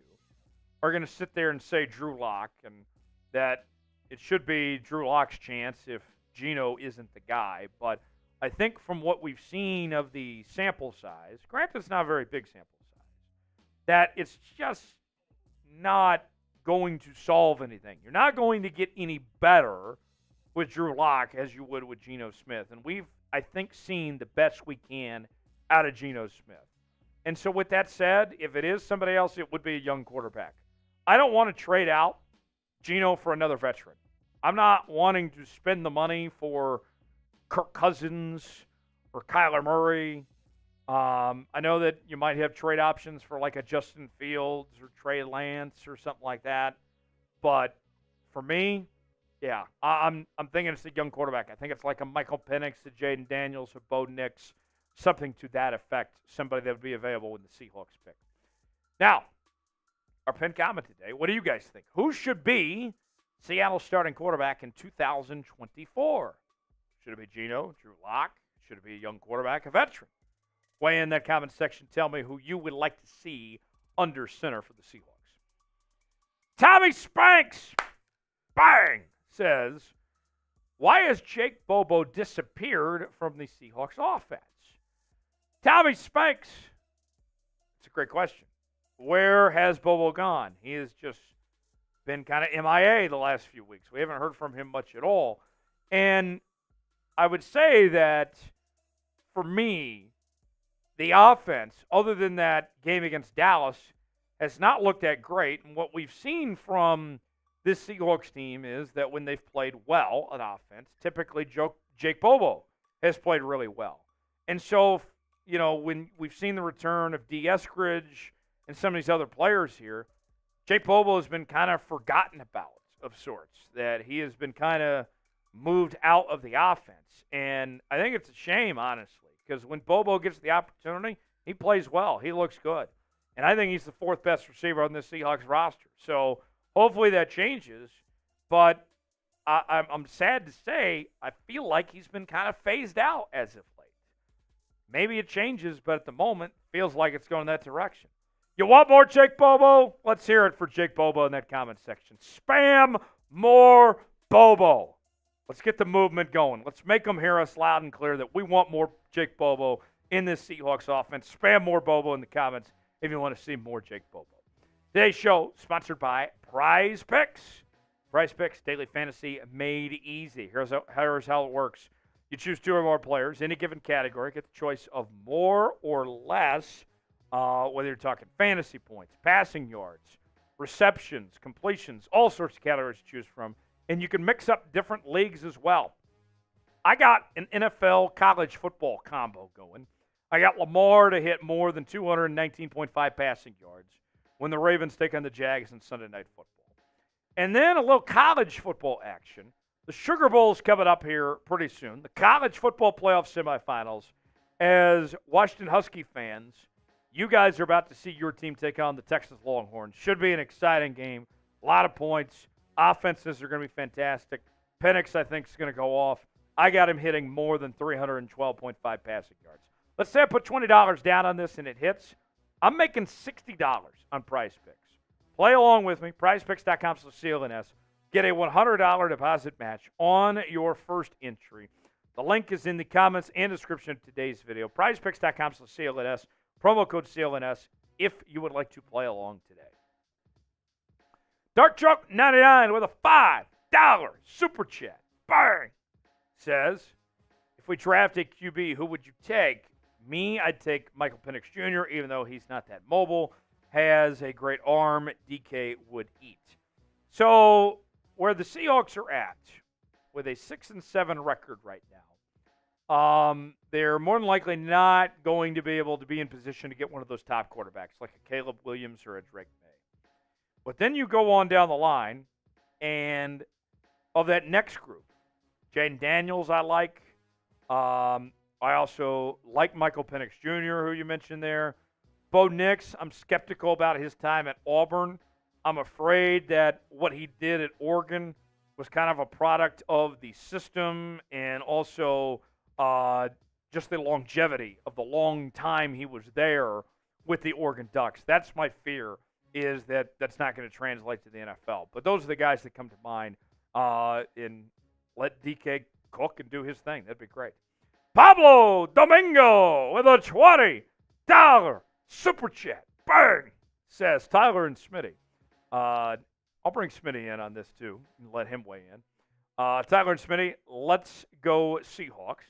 are going to sit there and say Drew Lock, and that it should be Drew Lock's chance if Geno isn't the guy. But I think from what we've seen of the sample size, granted it's not a very big sample size, that it's just not going to solve anything. You're not going to get any better with Drew Lock as you would with Geno Smith. And we've, I think, seen the best we can out of Geno Smith. And so with that said, if it is somebody else, it would be a young quarterback. I don't want to trade out Geno for another veteran. I'm not wanting to spend the money for Kirk Cousins or Kyler Murray. I know that you might have trade options for like a Justin Fields or Trey Lance or something like that. But for me, yeah, I'm thinking it's a young quarterback. I think it's like a Michael Penix, a Jaden Daniels, a Bo Nix, something to that effect, somebody that would be available in the Seahawks pick. Now, our pinned comment today, what do you guys think? Who should be Seattle's starting quarterback in 2024? Should it be Geno, Drew Lock? Should it be a young quarterback, a veteran? Weigh in that comment section. Tell me who you would like to see under center for the Seahawks. Tommy Spanks, bang, says, why has Jake Bobo disappeared from the Seahawks offense? Tommy Spanks, it's a great question. Where has Bobo gone? He has just been kind of MIA the last few weeks. We haven't heard from him much at all. And I would say that, for me, the offense, other than that game against Dallas, has not looked that great. And what we've seen from this Seahawks team is that when they've played well on offense, typically Jake Bobo has played really well. And so, you know, when we've seen the return of D. Eskridge and some of these other players here, Jake Bobo has been kind of forgotten about of sorts, that he has been kind of moved out of the offense. And I think it's a shame, honestly, because when Bobo gets the opportunity, he plays well. He looks good. And I think he's the fourth best receiver on this Seahawks roster. So hopefully that changes. But I'm sad to say, I feel like he's been kind of phased out as of late. Maybe it changes, but at the moment, feels like it's going that direction. You want more Jake Bobo? Let's hear it for Jake Bobo in that comment section. Spam more Bobo. Let's get the movement going. Let's make them hear us loud and clear that we want more Jake Bobo in this Seahawks offense. Spam more Bobo in the comments if you want to see more Jake Bobo. Today's show sponsored by Prize Picks. Prize Picks, daily fantasy made easy. Here's how it works. You choose two or more players, any given category, get the choice of more or less, whether you're talking fantasy points, passing yards, receptions, completions, all sorts of categories to choose from. And you can mix up different leagues as well. I got an NFL college football combo going. I got Lamar to hit more than 219.5 passing yards. when the Ravens take on the Jags in Sunday Night Football. And then a little college football action. The Sugar Bowl's coming up here pretty soon. The college football playoff semifinals. As Washington Husky fans, you guys are about to see your team take on the Texas Longhorns. Should be an exciting game. A lot of points. Offenses are going to be fantastic. Penix, I think, is going to go off. I got him hitting more than 312.5 passing yards. Let's say I put $20 down on this and it hits. I'm making $60 on Prize Picks. Play along with me. PrizePicks.com/CLNS. Get a $100 deposit match on your first entry. The link is in the comments and description of today's video. PrizePicks.com/CLNS. Promo code CLNS if you would like to play along today. Dark Truck 99 with a $5 super chat. Bang! Says, if we draft a QB, who would you take? Me, I'd take Michael Penix Jr., even though he's not that mobile. Has a great arm. DK would eat. So, where the Seahawks are at, with a 6-7 record right now, they're more than likely not going to be able to be in position to get one of those top quarterbacks, like a Caleb Williams or a Drake May. But then you go on down the line, and of that next group, Jaden Daniels I like. I also like Michael Penix Jr., who you mentioned there. Bo Nix, I'm skeptical about his time at Auburn. I'm afraid that what he did at Oregon was kind of a product of the system and also just the longevity of the long time he was there with the Oregon Ducks. That's my fear, is that that's not going to translate to the NFL. But those are the guys that come to mind. And let DK cook and do his thing. That'd be great. Pablo Domingo with a $20 super chat. Bang! Says Tyler and Smitty. I'll bring Smitty in on this too and let him weigh in. Tyler and Smitty, let's go Seahawks.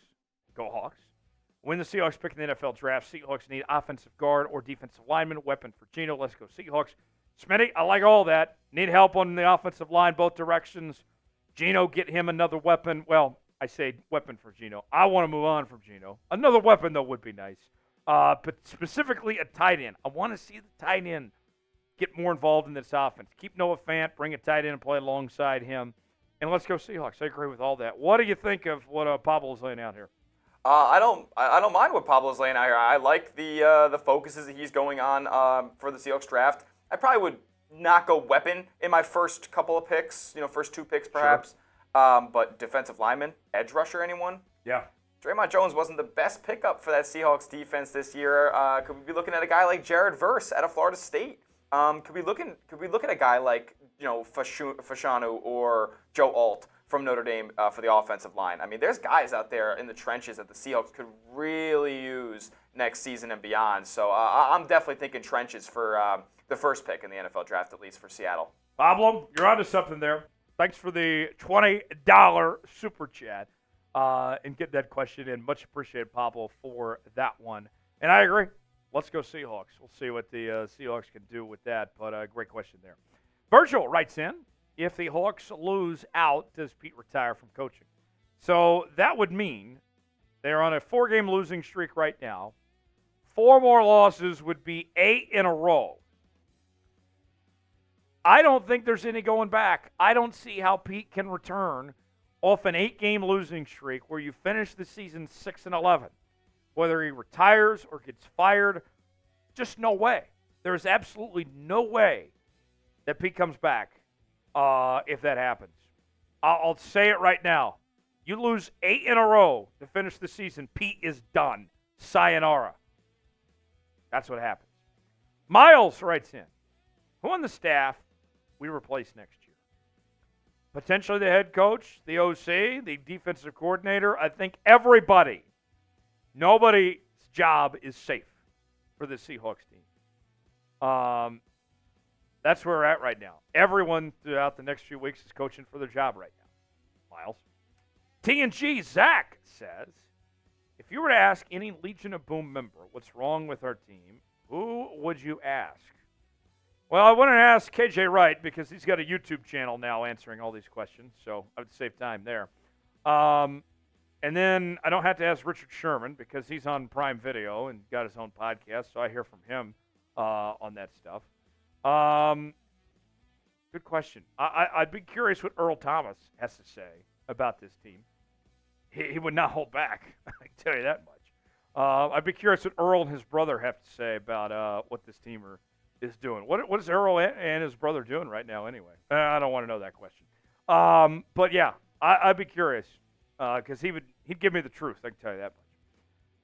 Go Hawks. When the Seahawks pick in the NFL draft, Seahawks need offensive guard or defensive lineman, weapon for Geno. Let's go Seahawks. Smitty, I like all that. Need help on the offensive line, both directions. Geno, get him another weapon. Well, I say weapon for Geno. I want to move on from Geno. Another weapon, though, would be nice. But specifically a tight end. I want to see the tight end get more involved in this offense. Keep Noah Fant, bring a tight end and play alongside him. And let's go Seahawks. I agree with all that. What do you think of what Pablo's laying out here? I don't mind what Pablo's laying out here. I like the focuses that he's going on for the Seahawks draft. I probably would not go weapon in my first couple of picks, first two picks perhaps. Sure. But defensive lineman, edge rusher, anyone? Yeah. Draymond Jones wasn't the best pickup for that Seahawks defense this year. Could we be looking at a guy like Jerod Verse out of Florida State? Could we look at a guy like Fashanu or Joe Alt from Notre Dame for the offensive line? I mean, there's guys out there in the trenches that the Seahawks could really use next season and beyond. So I'm definitely thinking trenches for the first pick in the NFL draft, at least for Seattle. Pablo, you're onto something there. Thanks for the $20 super chat and get that question in. Much appreciated, Pablo, for that one. And I agree. Let's go Seahawks. We'll see what the Seahawks can do with that, but great question there. Virgil writes in, if the Hawks lose out, does Pete retire from coaching? So that would mean they're on a 4-game losing streak right now. 4 more losses would be 8 in a row. I don't think there's any going back. I don't see how Pete can return off an 8-game losing streak where you finish the season 6-11. Whether he retires or gets fired, just no way. There's absolutely no way that Pete comes back if that happens. I'll say it right now. You lose 8 in a row to finish the season, Pete is done. Sayonara. That's what happens. Miles writes in, who on the staff we replace next year? Potentially the head coach, the OC, the defensive coordinator. I think everybody. Nobody's job is safe for the Seahawks team. That's where we're at right now. Everyone throughout the next few weeks is coaching for their job right now. Miles. TNG Zach says, if you were to ask any Legion of Boom member what's wrong with our team, who would you ask? Well, I wouldn't ask KJ Wright because he's got a YouTube channel now answering all these questions, so I would save time there. And then I don't have to ask Richard Sherman because he's on Prime Video and got his own podcast, so I hear from him on that stuff. Good question. I'd be curious what Earl Thomas has to say about this team. He would not hold back. I can tell you that much. I'd be curious what Earl and his brother have to say about what this team is doing. What is Earl and his brother doing right now anyway? I don't want to know that question. But yeah, I'd be curious because he'd give me the truth. I can tell you that much.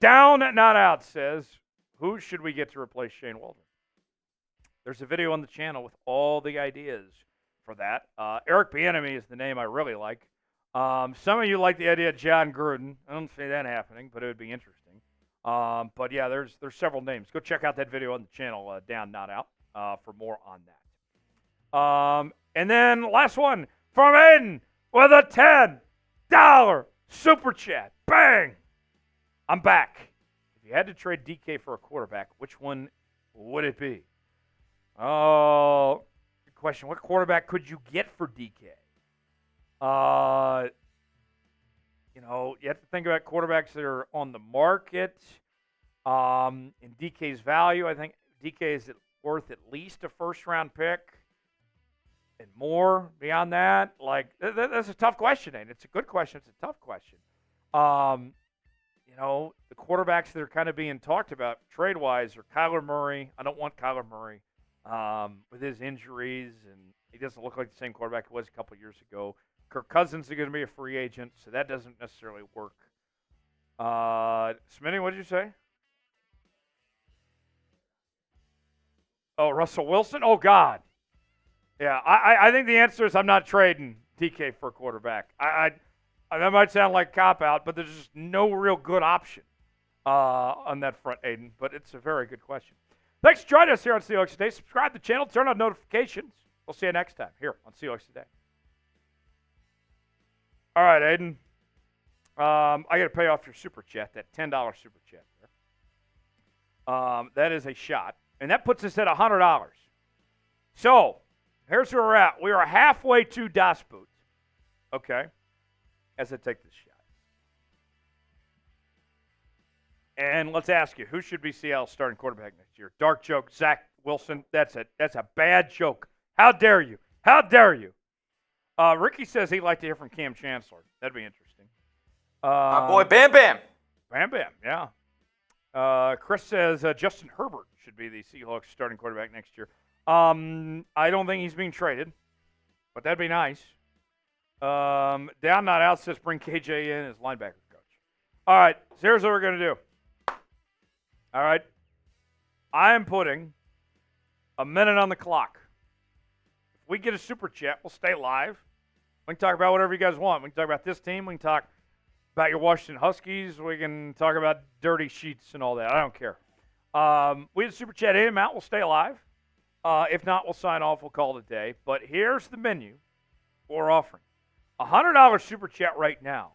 Down, not out says, who should we get to replace Shane Waldron? There's a video on the channel with all the ideas for that. Eric Bieniemy is the name I really like. Some of you like the idea of John Gruden. I don't see that happening, but it would be interesting. But yeah, there's several names. Go check out that video on the channel, Down, Not Out, for more on that. And then last one from Aiden with a $10 super chat. Bang! I'm back. If you had to trade DK for a quarterback, which one would it be? Oh, good question. What quarterback could you get for DK? You have to think about quarterbacks that are on the market. In DK's value, I think DK is worth at least a first-round pick and more beyond that. Like, that's a tough question, and it's a good question. It's a tough question. The quarterbacks that are kind of being talked about trade-wise are Kyler Murray. I don't want Kyler Murray with his injuries, and he doesn't look like the same quarterback he was a couple years ago. Kirk Cousins is going to be a free agent, so that doesn't necessarily work. Smitty, what did you say? Oh, Russell Wilson? Oh, God. Yeah, I think the answer is I'm not trading DK for a quarterback. That might sound like cop-out, but there's just no real good option on that front, Aiden. But it's a very good question. Thanks for joining us here on Seahawks Today. Subscribe to the channel. Turn on notifications. We'll see you next time here on Seahawks Today. All right, Aiden. I got to pay off your super chat, that $10 super chat there. That is a shot. And that puts us at $100. So, here's where we're at. We are halfway to Das Boot. Okay. As I take this shot. And let's ask you, who should be Seattle's starting quarterback next year? Dark joke, Zach Wilson. That's a bad joke. How dare you? How dare you? Ricky says he'd like to hear from Cam Chancellor. That'd be interesting. My boy Bam Bam. Bam Bam, yeah. Chris says Justin Herbert should be the Seahawks starting quarterback next year. I don't think he's being traded, but that'd be nice. Down, not out says bring KJ in as linebacker coach. All right, so here's what we're going to do. All right. I am putting a minute on the clock. If we get a super chat, we'll stay live. We can talk about whatever you guys want. We can talk about this team. We can talk about your Washington Huskies. We can talk about dirty sheets and all that. I don't care. We had a super chat in and out. We'll stay alive. If not, we'll sign off. We'll call it a day. But here's the menu we're offering. $100 super chat right now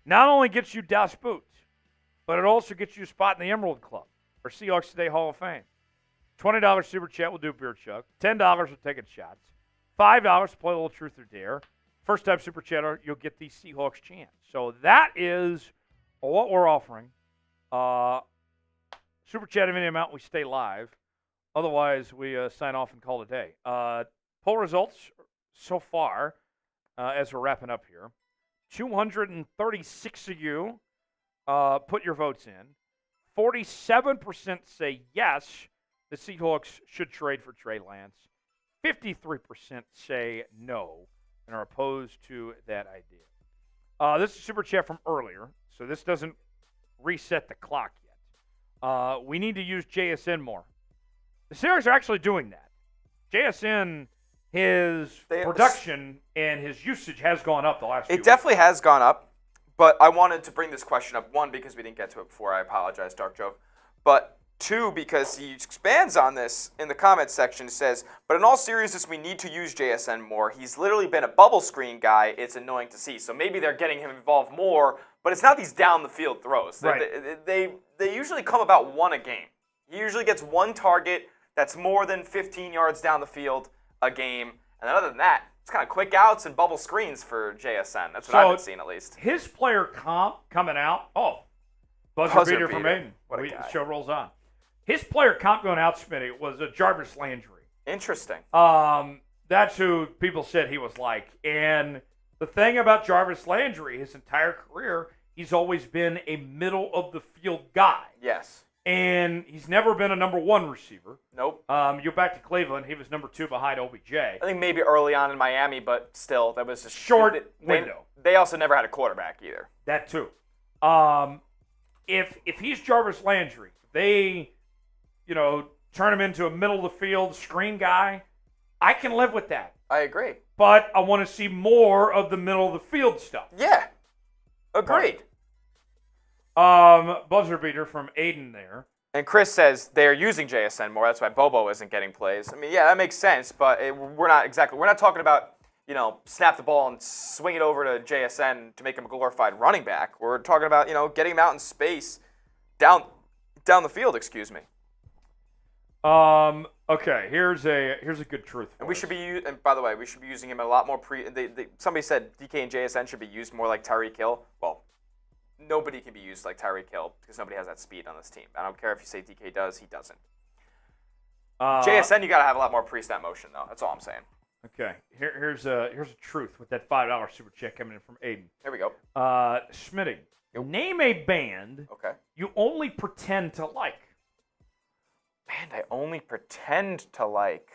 not only gets you Das Boots, but it also gets you a spot in the Emerald Club or Seahawks Today Hall of Fame. $20 super chat will do beer chug. $10 will take it shots. $5 to play a little truth or dare. First time super chatter, you'll get the Seahawks chant. So that is what we're offering. Super chat of any amount, we stay live. Otherwise, we sign off and call it a day. Poll results so far, as we're wrapping up here. 236 of you put your votes in. 47% say yes, the Seahawks should trade for Trey Lance. 53% say no and are opposed to that idea. This is a super chat from earlier, so this doesn't reset the clock yet. We need to use JSN more. The Seahawks are actually doing that. JSN, his production and his usage has gone up the last few weeks. It definitely has gone up, but I wanted to bring this question up, one, because we didn't get to it before. I apologize, Dark Joke. But two, because he expands on this in the comments section. It says, but in all seriousness, we need to use JSN more. He's literally been a bubble screen guy. It's annoying to see. So maybe they're getting him involved more, but it's not these down-the-field throws. Right. They usually come about one a game. He usually gets one target that's more than 15 yards down the field a game. And then other than that, it's kind of quick outs and bubble screens for JSN. That's what I've been seeing, at least. His player comp coming out. Oh, buzzer beater from Aiden. What a guy. The show rolls on. His player comp going out, Smitty, was a Jarvis Landry. Interesting. That's who people said he was like. And the thing about Jarvis Landry, his entire career, he's always been a middle-of-the-field guy. Yes. And he's never been a number one receiver. Nope. You're back to Cleveland. He was number 2 behind OBJ. I think maybe early on in Miami, but still, that was just Short window. They also never had a quarterback either. That too. If he's Jarvis Landry, they, turn him into a middle-of-the-field screen guy, I can live with that. I agree. But I want to see more of the middle-of-the-field stuff. Yeah. Agreed. Buzzer beater from Aiden there. And Chris says they're using JSN more. That's why Bobo isn't getting plays. I mean, yeah, that makes sense, but we're not talking about, snap the ball and swing it over to JSN to make him a glorified running back. We're talking about, getting him out in space down the field, excuse me. Okay, here's a good truth. And we should be and by the way, we should be using him a lot more somebody said DK and JSN should be used more like Tyreek Hill. Well, nobody can be used like Tyreek Hill because nobody has that speed on this team. I don't care if you say DK does, he doesn't. JSN, you got to have a lot more pre-snap motion, though. That's all I'm saying. Okay, here's a truth with that $5 super check coming in from Aiden. Here we go. Smitty, name a band you only pretend to like. Band I only pretend to like.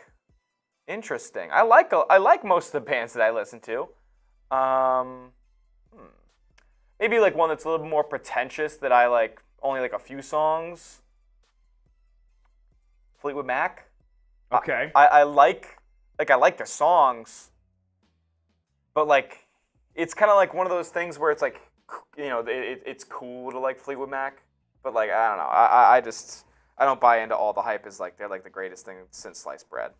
Interesting. I like most of the bands that I listen to. Maybe like one that's a little bit more pretentious that I like only like a few songs. Fleetwood Mac. Okay. I like the songs, but like it's kind of like one of those things where it's like it's cool to like Fleetwood Mac, but like I don't know. I don't buy into all the hype as like they're like the greatest thing since sliced bread.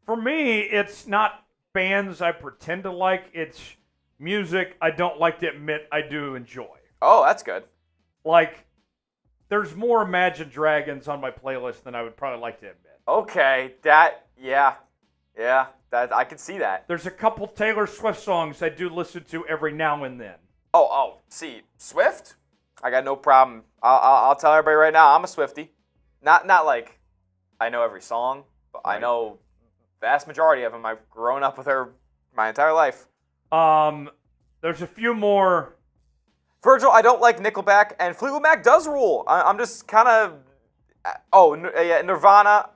For me, it's not bands I pretend to like. It's music I don't like to admit I do enjoy. Oh, that's good. Like, there's more Imagine Dragons on my playlist than I would probably like to admit. Okay, that I can see that. There's a couple Taylor Swift songs I do listen to every now and then. Oh, see, Swift? I got no problem. I'll tell everybody right now, I'm a Swiftie. Not like I know every song, but right. I know vast majority of them. I've grown up with her my entire life. There's a few more. Virgil, I don't like Nickelback, and Fleetwood Mac does rule. I'm just kind of. Nirvana.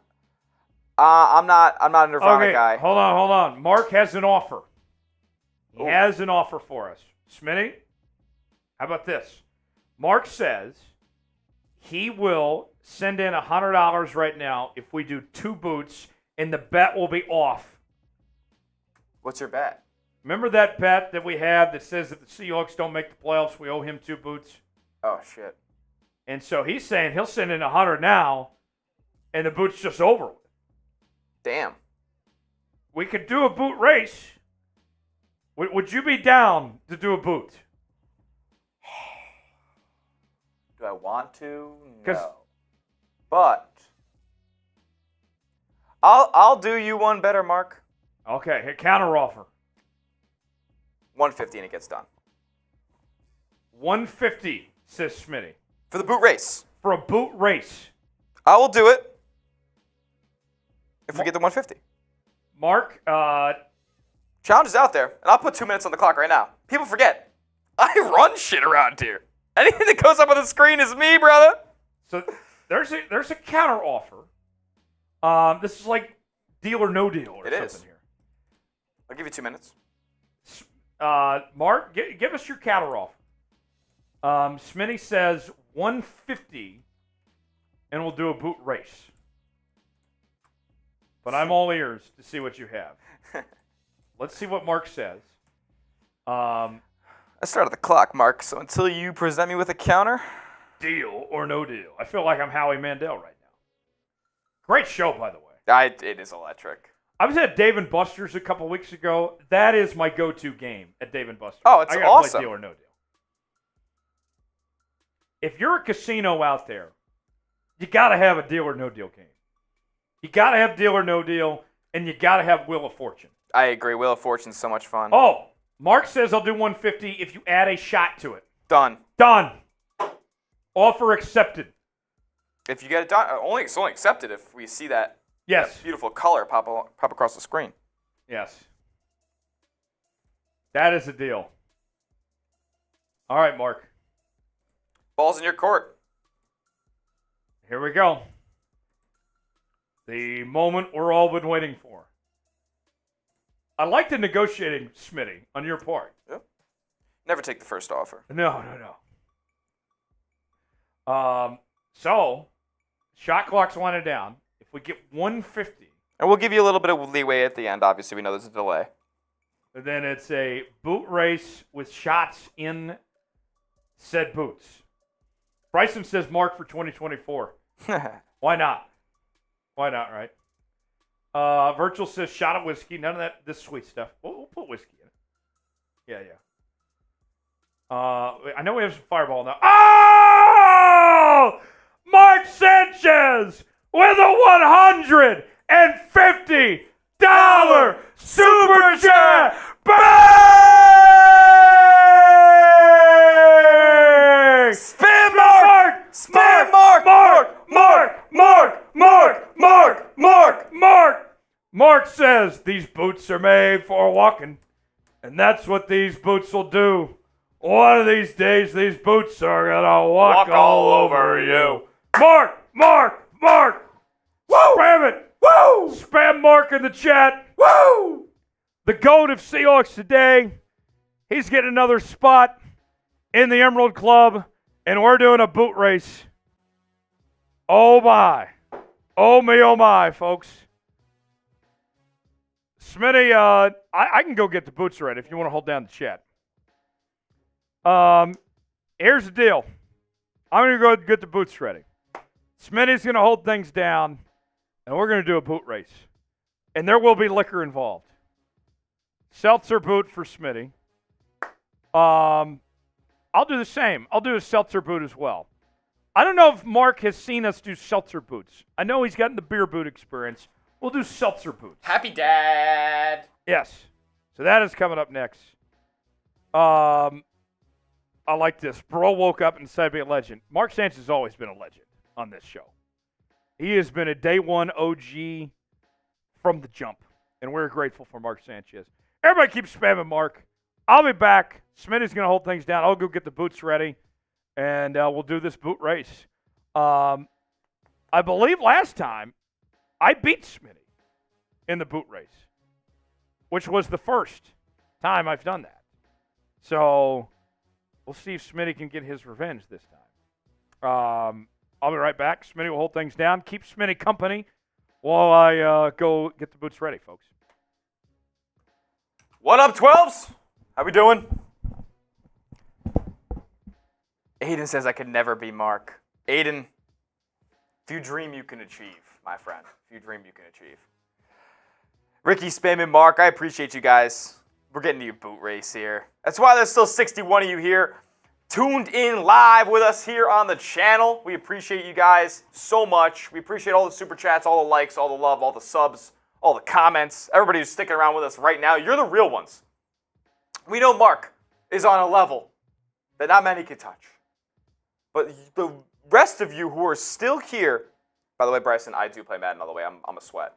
I'm not a Nirvana guy. Hold on. Mark has an offer. He has an offer for us. Smitty, how about this? Mark says he will send in $100 right now if we do 2 boots, and the bet will be off. What's your bet? Remember that bet that we have that says if the Seahawks don't make the playoffs, we owe him 2 boots? Oh, shit. And so he's saying he'll send in $100 now, and the boot's just over with. Damn. We could do a boot race. Would you be down to do a boot? Do I want to? No. But I'll do you one better, Mark. Okay, here, counter offer. $150 and it gets done. $150, says Smitty. For the boot race. For a boot race. I will do it if we get the $150. Mark, challenge is out there, and I'll put 2 minutes on the clock right now. People forget. I run shit around here. Anything that goes up on the screen is me, brother. So there's a counter offer. This is like deal or no deal or something here. I'll give you 2 minutes. Mark, give us your counter offer. Smitty says $150, and we'll do a boot race. But I'm all ears to see what you have. Let's see what Mark says. I started the clock, Mark, so until you present me with a counter. Deal or no deal. I feel like I'm Howie Mandel right now. Great show, by the way. It is electric. I was at Dave & Buster's a couple weeks ago. That is my go-to game at Dave & Buster's. Oh, it's I gotta awesome. Play deal or no deal. If you're a casino out there, you got to have a deal or no deal game. You got to have deal or no deal, and you got to have Wheel of Fortune. I agree. Wheel of Fortune's so much fun. Oh, Mark says I'll do $150 if you add a shot to it. Done. Offer accepted. If you get it done, it's only accepted if we see that. Yes. That beautiful color pop across the screen. Yes. That is a deal. All right, Mark. Ball's in your court. Here we go. The moment we're all been waiting for. I like the negotiating, Smitty, on your part. Yep. Never take the first offer. No. So, shot clock's winding down. If we get 150, And we'll give you a little bit of leeway at the end. Obviously, we know there's a delay. then it's a boot race with shots in said boots. Bryson says Mark for 2024. Why not? Why not, right? Virtual says shot of whiskey. None of this sweet stuff. We'll put whiskey in it. Yeah. I know we have some Fireball now. Oh! Mark Sanchez with a $150 Super Chat! Bang! Spam Mark! Spam Mark! Mark says these boots are made for walking, and that's what these boots will do. One of these days, these boots are gonna walk all over you. Mark! Woo! Spam it! Woo! Spam Mark in the chat. Woo! The GOAT of Seahawks today. He's getting another spot in the Emerald Club, and we're doing a boot race. Oh my. Oh me, oh my, folks. Smitty, I can go get the boots ready if you want to hold down the chat. Here's the deal. I'm going to go get the boots ready. Smitty's going to hold things down, and we're going to do a boot race. And there will be liquor involved. Seltzer boot for Smitty. I'll do the same. I'll do a seltzer boot as well. I don't know if Mark has seen us do seltzer boots. I know he's gotten the beer boot experience. We'll do seltzer boots. Happy Dad. Yes. So that is coming up next. I like this. Bro woke up and decided to be a legend. Mark Sanchez has always been a legend on this show. He has been a day one OG from the jump, and we're grateful for Mark Sanchez. Everybody keep spamming Mark. I'll be back. Smitty's going to hold things down. I'll go get the boots ready, and we'll do this boot race. I believe last time I beat Smitty in the boot race, which was the first time I've done that. So we'll see if Smitty can get his revenge this time. I'll be right back. Smitty will hold things down. Keep Smitty company while I go get the boots ready, folks. What up, 12s? How we doing? Aiden says I could never be Mark. Aiden, if you dream, you can achieve, my friend. If you dream, you can achieve. Ricky, Spam, and Mark, I appreciate you guys. We're getting to your boot race here. That's why there's still 61 of you here tuned in live with us here on the channel. We appreciate you guys so much. We appreciate all the super chats, all the likes, all the love, all the subs, all the comments. Everybody who's sticking around with us right now, you're the real ones. We know Mark is on a level that not many can touch. But the rest of you who are still here, by the way, Bryson, I do play Madden, by the way, I'm a sweat.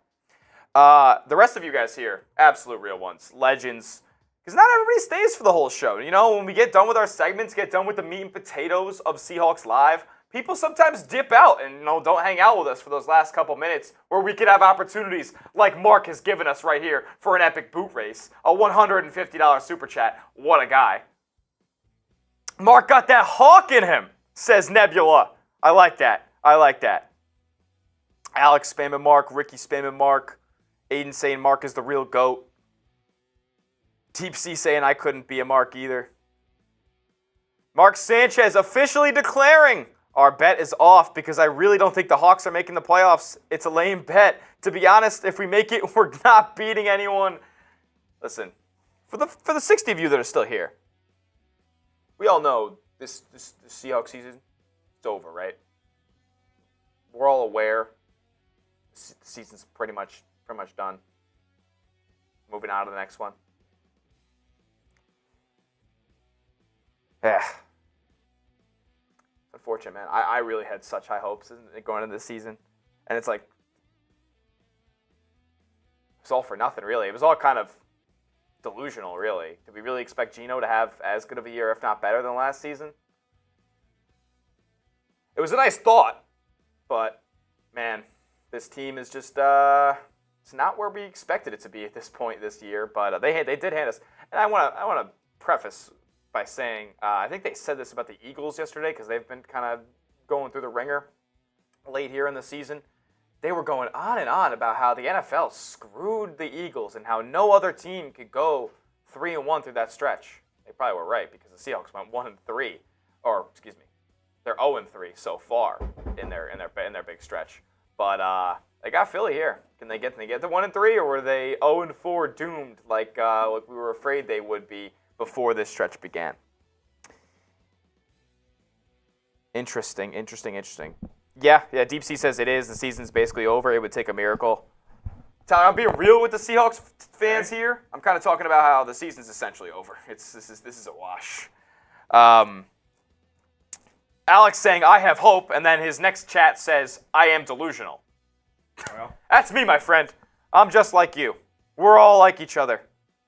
The rest of you guys here, absolute real ones, legends. Because not everybody stays for the whole show. You know, when we get done with our segments, get done with the meat and potatoes of Seahawks Live, people sometimes dip out and don't hang out with us for those last couple minutes where we could have opportunities like Mark has given us right here for an epic boot race, a $150 super chat. What a guy. Mark got that hawk in him, says Nebula. I like that. Alex spamming Mark, Ricky spamming Mark, Aiden saying Mark is the real GOAT. Deep Sea saying I couldn't be a Mark either. Mark Sanchez officially declaring our bet is off because I really don't think the Hawks are making the playoffs. It's a lame bet. To be honest, if we make it, we're not beating anyone. Listen, for the 60 of you that are still here, we all know this Seahawks season is over, right? We're all aware the season's pretty much done. Moving on to the next one. Yeah. Unfortunate, man. I really had such high hopes going into this season. And it's like, all for nothing, really. It was all kind of delusional, really. Did we really expect Geno to have as good of a year, if not better, than last season? It was a nice thought, but, man, this team is just it's not where we expected it to be at this point this year. But they did hand us. And I want to preface by saying I think they said this about the Eagles yesterday because they've been kind of going through the ringer late here in the season. They were going on and on about how the NFL screwed the Eagles and how no other team could go 3-1 through that stretch. They probably were right because the Seahawks went 1-3, or excuse me, they're 0-3 so far in their big stretch. But they got Philly here. Can they get to 1-3, or were they 0-4 doomed like we were afraid they would be before this stretch began? Interesting. Yeah, Deep Sea says it is. The season's basically over. It would take a miracle. Tyler, I'm being real with the Seahawks fans here. I'm kind of talking about how the season's essentially over. This is a wash. Alex saying, I have hope, and then his next chat says, I am delusional. Well, that's me, my friend. I'm just like you. We're all like each other.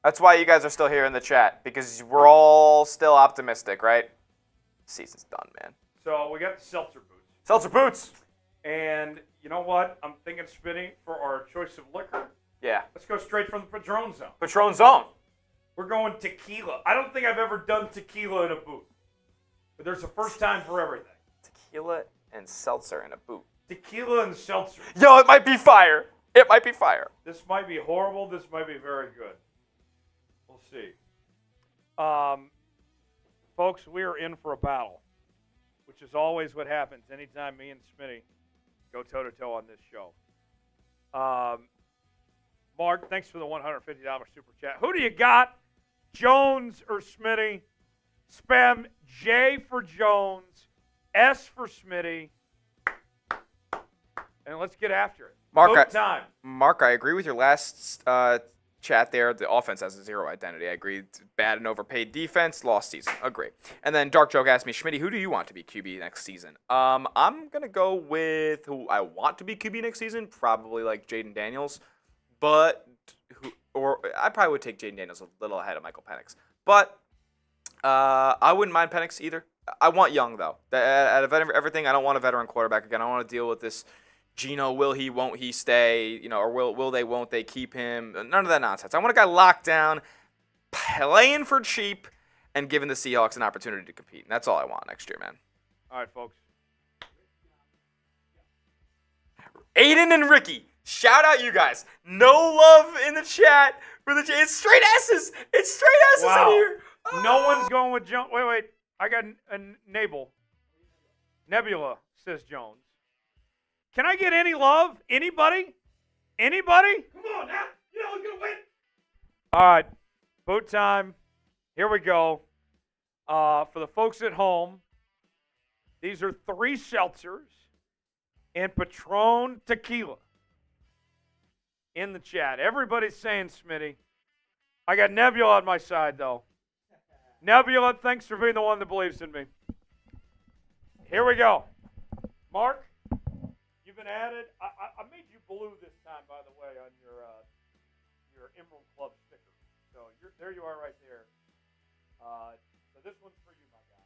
That's why you guys are still here in the chat, because we're all still optimistic, right? Season's done, man. So we got the seltzer boots. Seltzer boots. And you know what? I'm thinking, Spinny, for our choice of liquor. Yeah. Let's go straight from the Patron Zone. Patron Zone. We're going tequila. I don't think I've ever done tequila in a boot. But there's a first time for everything. Tequila and seltzer in a boot. Tequila and seltzer. Yo, it might be fire. It might be fire. This might be horrible. This might be very good. We'll see. Folks, we are in for a battle, which is always what happens anytime me and Smitty go toe-to-toe on this show. Mark, thanks for the $150 super chat. Who do you got, Jones or Smitty? Spam J for Jones, S for Smitty, and let's get after it. Mark, I agree with your last chat there. The offense has a zero identity. I agree. Bad and overpaid defense, lost season. Agree. And then Dark Joke asked me, Schmitty, who do you want to be QB next season? I'm going to go with who I want to be QB next season, probably like Jaden Daniels. But I probably would take Jaden Daniels a little ahead of Michael Penix. But I wouldn't mind Penix either. I want Young, though. Out of everything, I don't want a veteran quarterback again. I don't want to deal with this Geno, will he, won't he stay, or will they, won't they keep him? None of that nonsense. I want a guy locked down, playing for cheap, and giving the Seahawks an opportunity to compete. And that's all I want next year, man. All right, folks. Aiden and Ricky, shout out you guys. No love in the chat for it's straight S's. It's straight S's in here. Oh. No one's going with Jones. Wait. I got a Nebula, says Jones. Can I get any love? Anybody? Come on now. You know who's going to win. All right. Boot time. Here we go. For the folks at home, these are 3 seltzers and Patron tequila in the chat. Everybody's saying Smitty. I got Nebula on my side, though. Nebula, thanks for being the one that believes in me. Here we go. Mark? Been added. I made you blue this time, by the way, on your Emerald Club sticker. So there you are right there. So this one's for you, my guy.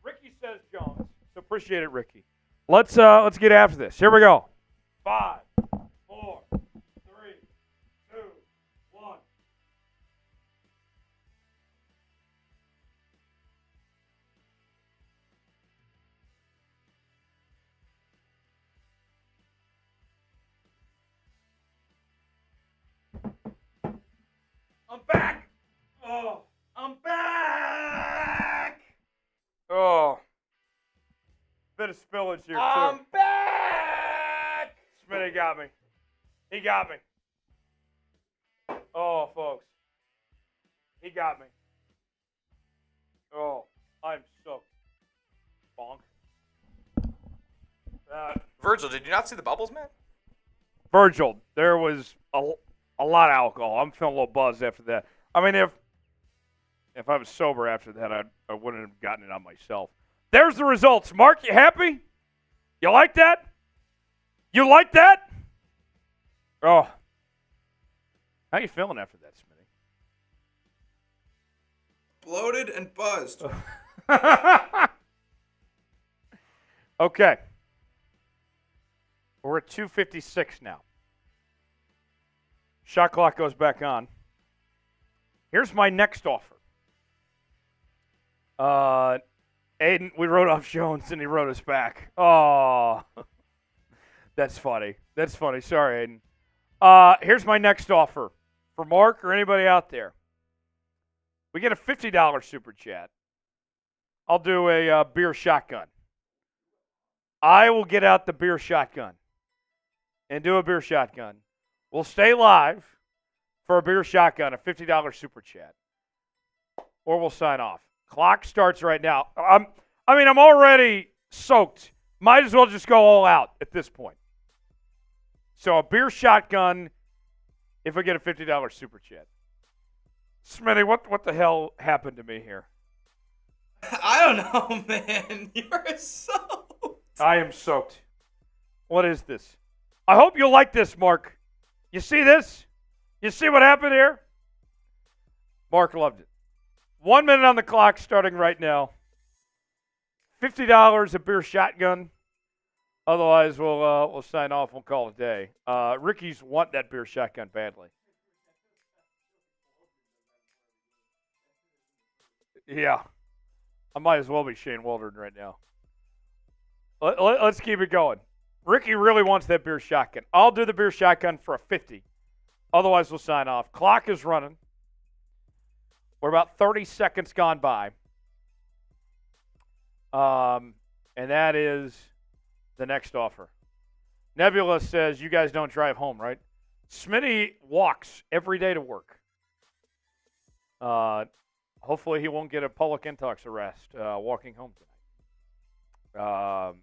Ricky says Jones. So appreciate it, Ricky. Let's get after this. Here we go. 5, 4, 3, 2, 1. I'm back! Oh, I'm back! Oh. Bit of spillage here, too. I'm back! Smitty got me. He got me. Oh, folks. He got me. Oh, I'm so bonk. Virgil, did you not see the bubbles, man? Virgil, there was a lot of alcohol. I'm feeling a little buzzed after that. I mean, if I was sober after that, I wouldn't have gotten it on myself. There's the results. Mark, you happy? You like that? You like that? Oh. How you feeling after that, Smitty? Bloated and buzzed. Okay. We're at 2:56 now. Shot clock goes back on. Here's my next offer. Aiden, we wrote off Jones and he wrote us back. Oh, that's funny. That's funny. Sorry, Aiden. Here's my next offer for Mark or anybody out there. We get a $50 super chat. I'll do a beer shotgun. I will get out the beer shotgun and do a beer shotgun. We'll stay live for a beer shotgun, a $50 super chat, or we'll sign off. Clock starts right now. I'm already soaked. Might as well just go all out at this point. So a beer shotgun if I get a $50 super chat. Smitty, what the hell happened to me here? I don't know, man. You're so... I am soaked. What is this? I hope you like this, Mark. You see this? You see what happened here? Mark loved it. 1 minute on the clock starting right now. $50 a beer shotgun. Otherwise, we'll sign off. We'll call it a day. Ricky's want that beer shotgun badly. Yeah. I might as well be Shane Waldron right now. Let's keep it going. Ricky really wants that beer shotgun. I'll do the beer shotgun for a 50. Otherwise, we'll sign off. Clock is running. We're about 30 seconds gone by. And that is the next offer. Nebula says, you guys don't drive home, right? Smitty walks every day to work. Hopefully he won't get a public intox arrest walking home tonight.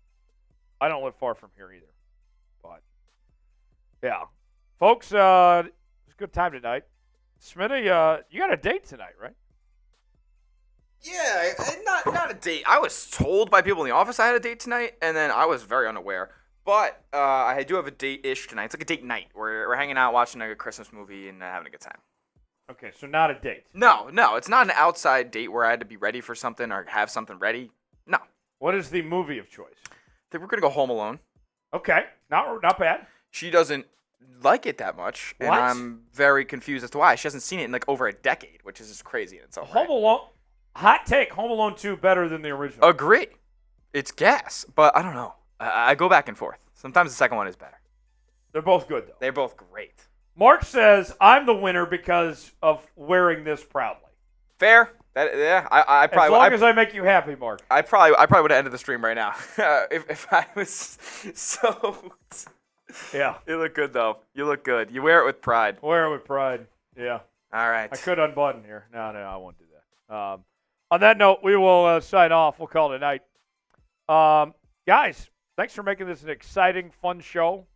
I don't live far from here either. But, yeah. Folks, it was a good time tonight. Smitty, you got a date tonight, right? Yeah, not a date. I was told by people in the office I had a date tonight, and then I was very unaware. But I do have a date-ish tonight. It's like a date night. We're hanging out, watching a Christmas movie, and having a good time. Okay, so not a date. No, it's not an outside date where I had to be ready for something or have something ready. No. What is the movie of choice? I think we're going to go Home Alone. Okay, not bad. She doesn't like it that much, and What? I'm very confused as to why. She hasn't seen it in like over a decade, which is just crazy in itself. Home Alone, hot take, Home Alone 2 better than the original. Agree. It's gas, but I don't know. I go back and forth. Sometimes the second one is better. They're both good, though. They're both great. Mark says, I'm the winner because of wearing this proudly. Fair. I probably. As long as I make you happy, Mark. I probably would have ended the stream right now if I was so. Yeah. You look good though. You look good. You wear it with pride. Wear it with pride. Yeah. All right. I could unbutton here. No, I won't do that. On that note, we will sign off. We'll call it a night. Guys, thanks for making this an exciting, fun show.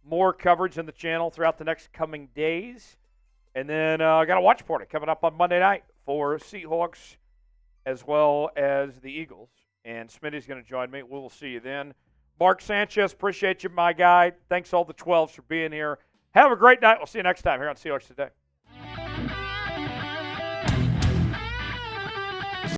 More coverage on the channel throughout the next coming days. And then I got a watch party coming up on Monday night for Seahawks as well as the Eagles. And Smitty's going to join me. We will see you then. Mark Sanchez, appreciate you, my guy. Thanks all the 12s for being here. Have a great night. We'll see you next time here on Seahawks Today.